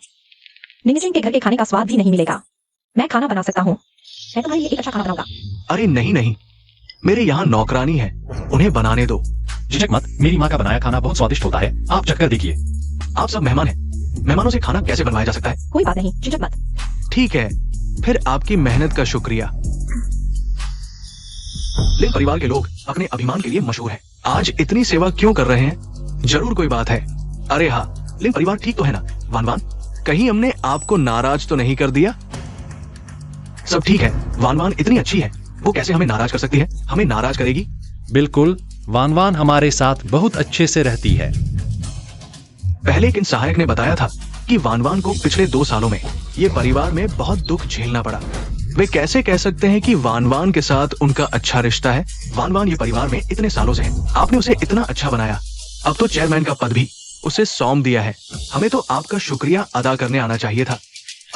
निंगजिंग के घर के खाने का स्वाद भी नहीं मिलेगा। मैं खाना बना सकता हूँ, मैं तुम्हारे लिए एक अच्छा खाना बनाऊंगा। अरे नहीं, मेरे यहाँ नौकरानी है, उन्हें बनाने दो। झिझक मत, मेरी माँ का बनाया खाना बहुत स्वादिष्ट होता है, आप चखकर देखिए। आप सब मेहमान हैं, मेहमानों से खाना कैसे बनवाया जा सकता है? कोई बात नहीं, झिझक मत। ठीक है, फिर आपकी मेहनत का शुक्रिया। लिन परिवार के लोग अपने अभिमान के लिए मशहूर हैं। आज इतनी सेवा क्यों कर रहे हैं? जरूर कोई बात है। अरे हाँ, लिन परिवार ठीक तो है ना? वानवान, कहीं हमने आपको नाराज तो नहीं कर दिया? सब ठीक है। वानवान इतनी अच्छी है, वो कैसे हमें नाराज कर सकती है? हमें नाराज करेगी? बिल्कुल, वानवान हमारे साथ बहुत अच्छे से रहती है। पहले एक सहायक ने बताया था कि वानवान को पिछले 2 सालों में ये परिवार में बहुत दुख झेलना पड़ा। वे कैसे कह सकते हैं कि वानवान के साथ उनका अच्छा रिश्ता है? वानवान ये परिवार में इतने सालों से है, आपने उसे इतना अच्छा बनाया, अब तो चेयरमैन का पद भी उसे सौंप दिया है। हमें तो आपका शुक्रिया अदा करने आना चाहिए था।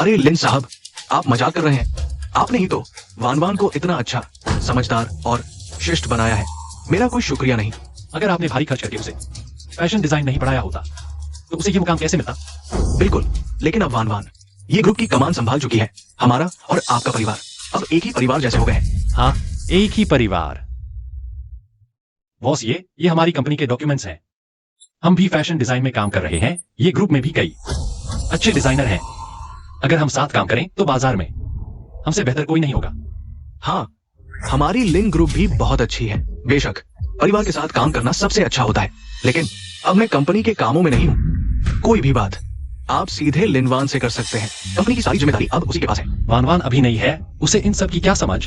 अरे लिन साहब, आप मजाक कर रहे हैं? आपने ही तो वानवान को इतना अच्छा, समझदार और शिष्ट बनाया है। मेरा कोई शुक्रिया नहीं। अगर आपने भारी खर्च करके उसे फैशन डिजाइन नहीं पढ़ाया होता तो उसे ये मुकाम कैसे मिलता? बिल्कुल, लेकिन अब वानवान ये ग्रुप की कमान संभाल चुकी है। हमारा और आपका परिवार अब एक ही परिवार जैसे हो गए हैं। हाँ, एक ही परिवार। बॉस ये हमारी कंपनी के डॉक्यूमेंट्स हैं। हम भी फैशन डिजाइन में काम कर रहे हैं। ये ग्रुप में भी कई अच्छे डिजाइनर हैं। अगर हम साथ काम करें तो बाजार में हमसे बेहतर कोई नहीं होगा। हाँ, हमारी लिंक ग्रुप भी बहुत अच्छी है। बेशक परिवार के साथ काम करना सबसे अच्छा होता है, लेकिन अब मैं कंपनी के कामों में नहीं हूँ। कोई भी बात आप सीधे लिनवान से कर सकते हैं। कंपनी की सारी जिम्मेदारी अब उसी के पास है। वानवान अभी नहीं है, उसे इन सब की क्या समझ?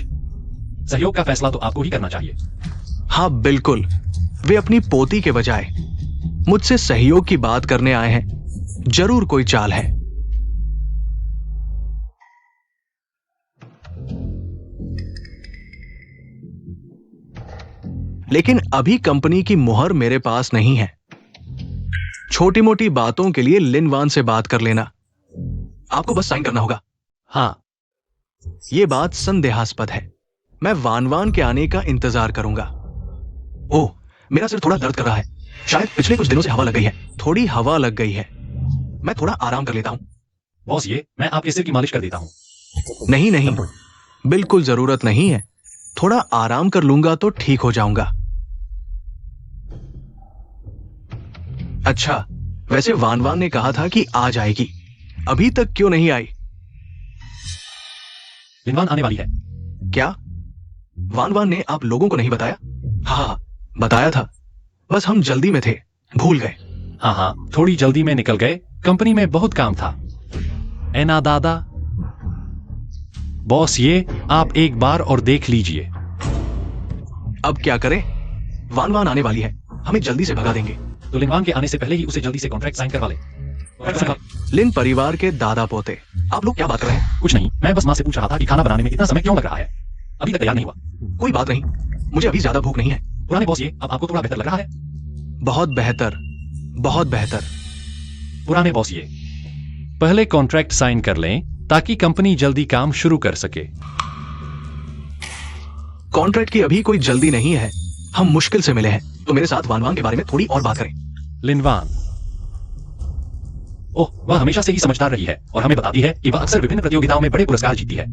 सहयोग का फैसला तो आपको ही करना चाहिए। हाँ बिल्कुल, वे अपनी पोती के बजाय मुझसे सहयोग की बात करने आए हैं। जरूर कोई चाल है। लेकिन अभी कंपनी की मुहर मेरे पास नहीं है। छोटी मोटी बातों के लिए लिन वान से बात कर लेना। आपको बस साइन करना होगा। हाँ, ये बात संदेहास्पद है। मैं वान वान के आने का इंतजार करूंगा। ओह, मेरा सिर थोड़ा दर्द कर रहा है। शायद पिछले कुछ दिनों से हवा लग गई है। थोड़ी हवा लग गई है। मैं थोड़ा आराम कर लेता हूं। बॉस, ये मैं आपके सिर की मालिश कर देता हूं। नहीं नहीं, बिल्कुल जरूरत नहीं है। थोड़ा आराम कर लूंगा तो ठीक हो जाऊंगा। अच्छा, वैसे वान वान ने कहा था कि आ जाएगी। अभी तक क्यों नहीं आई? लिनवान आने वाली है। क्या वान वान ने आप लोगों को नहीं बताया? हाँ, बताया था, बस हम जल्दी में थे, भूल गए। हाँ हाँ, थोड़ी जल्दी में निकल गए। कंपनी में बहुत काम था। एना दादा। बॉस, ये आप एक बार और देख लीजिए। अब क्या करें? वान वान आने वाली है, हमें जल्दी से भगा देंगे। तो लिनवान के आने से पहले ही उसे जल्दी से कॉन्ट्रैक्ट साइन करवा ले। लिन परिवार के दादा पोते, आप लोग क्या बात कर रहे हैं? कुछ नहीं, मैं बस माँ से पूछ रहा था कि खाना बनाने में इतना समय क्यों लग रहा है। अभी तक तैयार नहीं हुआ। कोई बात नहीं, मुझे अभी ज्यादा भूख नहीं है। पुराने बॉस, ये अब आपको थोड़ा बेहतर लग रहा है? बहुत बेहतर, बहुत बेहतर। पुराने बॉस, ये पहले कॉन्ट्रैक्ट साइन कर लें ताकि कंपनी जल्दी काम शुरू कर सके। कॉन्ट्रैक्ट की अभी कोई जल्दी नहीं है, हम मुश्किल से मिले हैं। तो मेरे साथ वान वान के बारे में थोड़ी और बात करें। लिनवान, ओह, वह हमेशा से ही समझदार रही है और हमें बताती है कि वह अक्सर विभिन्न प्रतियोगिताओं में बड़े पुरस्कार जीतती है।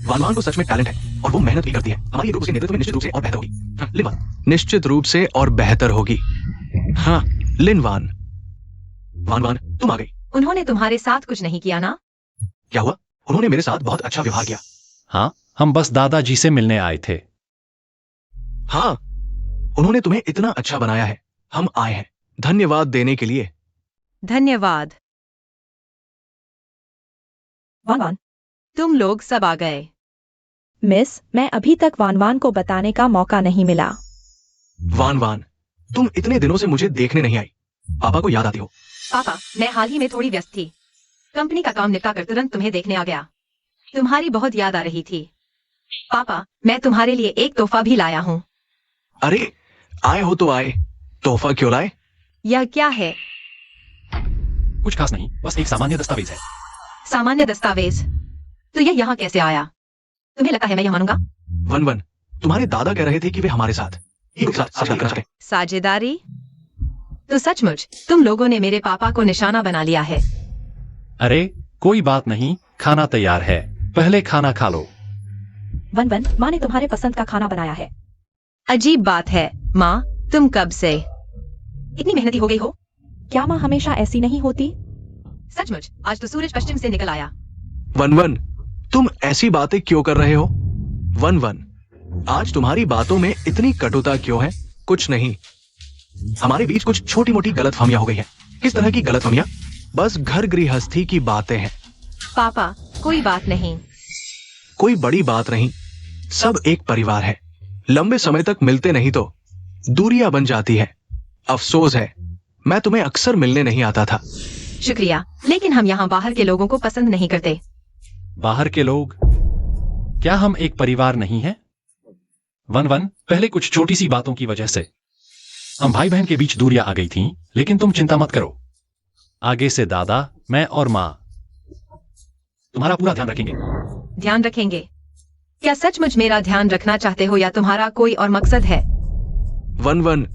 वान वान को सच में टैलेंट है और वो मेहनत भी करती है। हमारी ग्रुप के नेतृत्व में निश्चित रूप से और बेहतर होगी। लिन वान, निश्चित रूप से और बेहतर होगी। हाँ, लिन वान। वान वान, तुम आ गई। उन्होंने तुम्हारे साथ कुछ नहीं किया ना? क्या हुआ? उन्होंने मेरे साथ बहुत अच्छा व्यवहार किया। हाँ, हम बस दादाजी से मिलने आए थे। हाँ, उन्होंने तुम्हें इतना अच्छा बनाया है। हम आए हैं धन्यवाद देने के लिए। धन्यवाद। वान वान, तुम लोग सब आ गए। मिस, मैं अभी तक वान वान को बताने का मौका नहीं मिला। वान वान, तुम इतने दिनों से मुझे देखने नहीं आई। पापा को याद आती हो? पापा, मैं हाल ही में थोड़ी व्यस्त थी। कंपनी का काम निपटा कर तुरंत तुम्हें देखने आ गया। तुम्हारी बहुत याद आ रही थी। पापा, मैं तुम्हारे लिए एक तोहफा भी लाया हूँ। अरे, आए हो तो आए। तोहफा क्यों लाए? यह क्या है? कुछ खास नहीं, बस एक सामान्य दस्तावेज है। सामान्य दस्तावेज? तो यह यहाँ कैसे आया? तुम्हें लगता है मैं यह मानूंगा? वन वन, तुम्हारे दादा कह रहे थे कि वे हमारे साथ साझेदारी करना चाहते हैं। साझेदारी? तो सचमुच तुम लोगों ने मेरे पापा को निशाना बना लिया है। अरे, कोई बात नहीं, खाना तैयार है, पहले खाना खा लो। वन वन, माँ ने तुम्हारे पसंद का खाना बनाया है। अजीब बात है। माँ, तुम कब से इतनी मेहनती हो गई हो? क्या माँ हमेशा ऐसी नहीं होती? सचमुच, आज तो सूरज पश्चिम से निकल आया। वन वन, तुम ऐसी बातें क्यों कर रहे हो? वन वन, आज तुम्हारी बातों में इतनी कटुता क्यों है? कुछ नहीं, हमारे बीच कुछ छोटी मोटी गलतफहमियां हो गई है। किस तरह की गलतफहमियां? बस घर गृहस्थी की बातें हैं। पापा, कोई बात नहीं। कोई बड़ी बात नहीं, सब एक परिवार है। लंबे समय तक मिलते नहीं तो दूरियां बन जाती है। अफसोस है, मैं तुम्हें अक्सर मिलने नहीं आता था। शुक्रिया, लेकिन हम यहाँ बाहर के लोगों को पसंद नहीं करते। बाहर के लोग? क्या हम एक परिवार नहीं हैं? वन वन, पहले कुछ छोटी सी बातों की वजह से हम भाई बहन के बीच दूरियां आ गई थीं, लेकिन तुम चिंता मत करो। आगे से दादा, मैं और माँ तुम्हारा पूरा ध्यान रखेंगे। ध्यान रखेंगे? क्या सचमुच मेरा ध्यान रखना चाहते हो या तुम्हारा कोई और मकसद है? वन वन,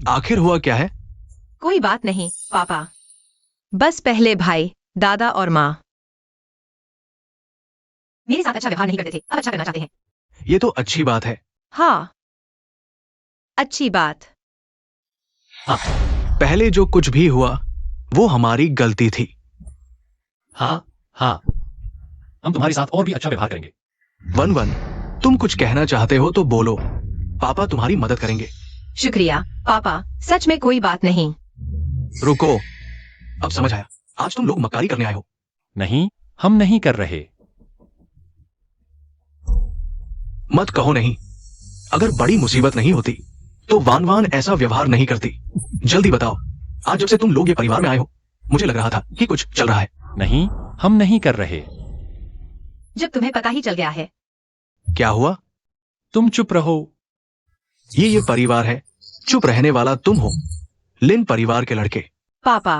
आखिर हुआ क्या है? कोई बात नहीं पापा, बस पहले भाई, दादा और माँ मेरे साथ अच्छा व्यवहार नहीं करते थे, अब अच्छा करना चाहते हैं। ये तो अच्छी बात है। हाँ, अच्छी बात। पहले जो कुछ भी हुआ वो हमारी गलती थी। हाँ हाँ, हम तुम्हारे साथ और भी अच्छा व्यवहार करेंगे। वन वन, तुम कुछ कहना चाहते हो तो बोलो, पापा तुम्हारी मदद करेंगे। शुक्रिया पापा, सच में कोई बात नहीं। रुको, अब समझ आया, आज तुम लोग मक्कारी करने आए हो। नहीं, हम नहीं कर रहे। मत कहो नहीं। अगर बड़ी मुसीबत नहीं होती तो वान वान ऐसा व्यवहार नहीं करती। जल्दी बताओ, आज जब से तुम लोग ये परिवार में आए हो, मुझे लग रहा था कि कुछ चल रहा है। नहीं, हम नहीं कर रहे। जब तुम्हें पता ही चल गया है। क्या हुआ? तुम चुप रहो। ये परिवार है, चुप रहने वाला तुम हो। लिन परिवार के लड़के। पापा,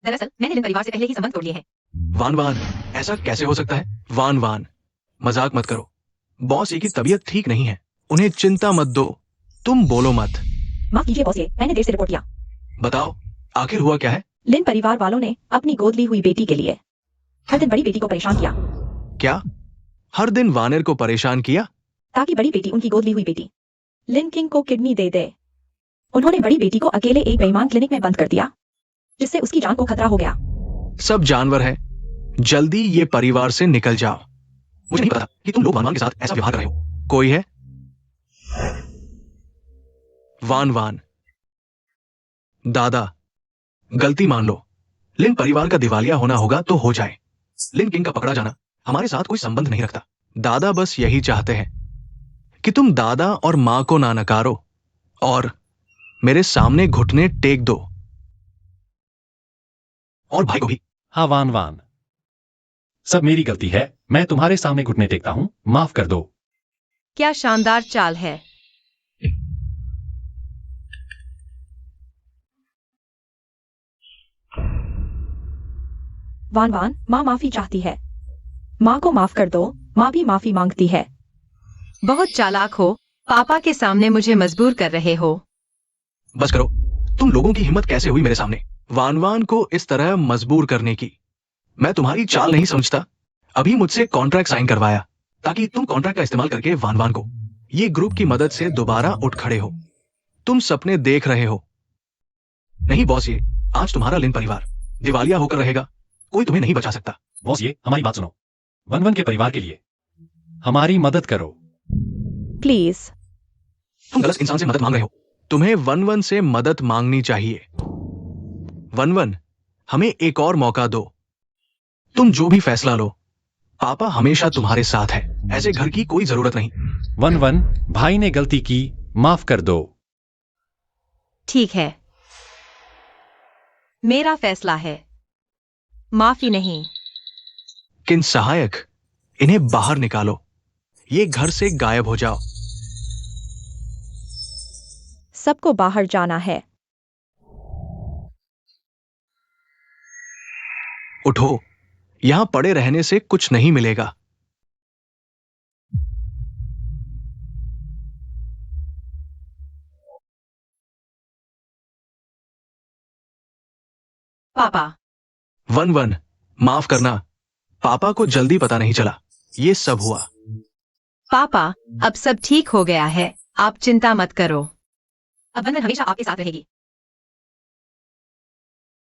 दरअसल मैंने लिन परिवार से पहले ही संबंध तोड़ लिए हैं। वान वान, ऐसा कैसे हो सकता है? वान वान, मजाक मत करो। बॉस ये की तबीयत ठीक नहीं है, उन्हें चिंता मत दो। तुम बोलो मत। माफ कीजिए बॉस, ये मैंने देर से रिपोर्ट किया। बताओ आखिर हुआ क्या है? लिन परिवार वालों ने अपनी गोद ली हुई बेटी के लिए हर दिन बड़ी बेटी को परेशान किया, क्या हर दिन वानर को परेशान किया? ताकि बड़ी बेटी, उनकी गोद ली हुई बेटी, लिन किंग को किडनी दे दे। उन्होंने बड़ी बेटी को अकेले एक बेईमान क्लिनिक में बंद कर दिया, जिससे उसकी जान को खतरा हो गया। सब जानवर हैं, जल्दी ये परिवार से निकल जाओ। मुझे नहीं पता कि तुम लोग वान वान के साथ ऐसा व्यवहार कर रहे हो। कोई है? वान वान, दादा, गलती मान लो। लिन परिवार का दिवालिया होना होगा तो हो जाए। लिन किंग का पकड़ा जाना हमारे साथ कोई संबंध नहीं रखता। दादा बस यही चाहते हैं कि तुम दादा और मां को ना नकारो और मेरे सामने घुटने टेक दो। और भाई को भी। हाँ वान वान, सब मेरी गलती है। मैं तुम्हारे सामने घुटने टेकता हूँ, माफ कर दो। क्या शानदार चाल है। वान वान, माँ माफी चाहती है। माँ को माफ कर दो, माँ भी माफी मांगती है। बहुत चालाक हो, पापा के सामने मुझे मजबूर कर रहे हो। बस करो, तुम लोगों की हिम्मत कैसे हुई मेरे सामने वान वान को इस तरह मजबूर करने की? मैं तुम्हारी चाल नहीं समझता। अभी मुझसे कॉन्ट्रैक्ट साइन करवाया ताकि तुम कॉन्ट्रैक्ट का इस्तेमाल करके वान वान को ये ग्रुप की मदद से दोबारा उठ खड़े हो। तुम सपने देख रहे हो। नहीं बॉस, ये आज तुम्हारा लिन परिवार दिवालिया होकर रहेगा। कोई तुम्हें नहीं बचा सकता। बॉस, ये हमारी बात सुनो। वन वन के परिवार के लिए हमारी मदद करो। प्लीज। तुम गलत इंसान से मदद मांग रहे हो। तुम्हें वन वन से मदद मांगनी चाहिए। वन वन, हमें एक और मौका दो। तुम जो भी फैसला लो, पापा हमेशा तुम्हारे साथ है। ऐसे घर की कोई जरूरत नहीं। वन वन, भाई ने गलती की, माफ कर दो। ठीक है, मेरा फैसला है, माफी नहीं। किन सहायक, इन्हें बाहर निकालो। ये घर से गायब हो जाओ। सबको बाहर जाना है। उठो, यहां पड़े रहने से कुछ नहीं मिलेगा। पापा, वन वन, माफ करना। पापा को जल्दी पता नहीं चला ये सब हुआ। पापा, अब सब ठीक हो गया है, आप चिंता मत करो। अब वन वन हमेशा आपके साथ रहेगी।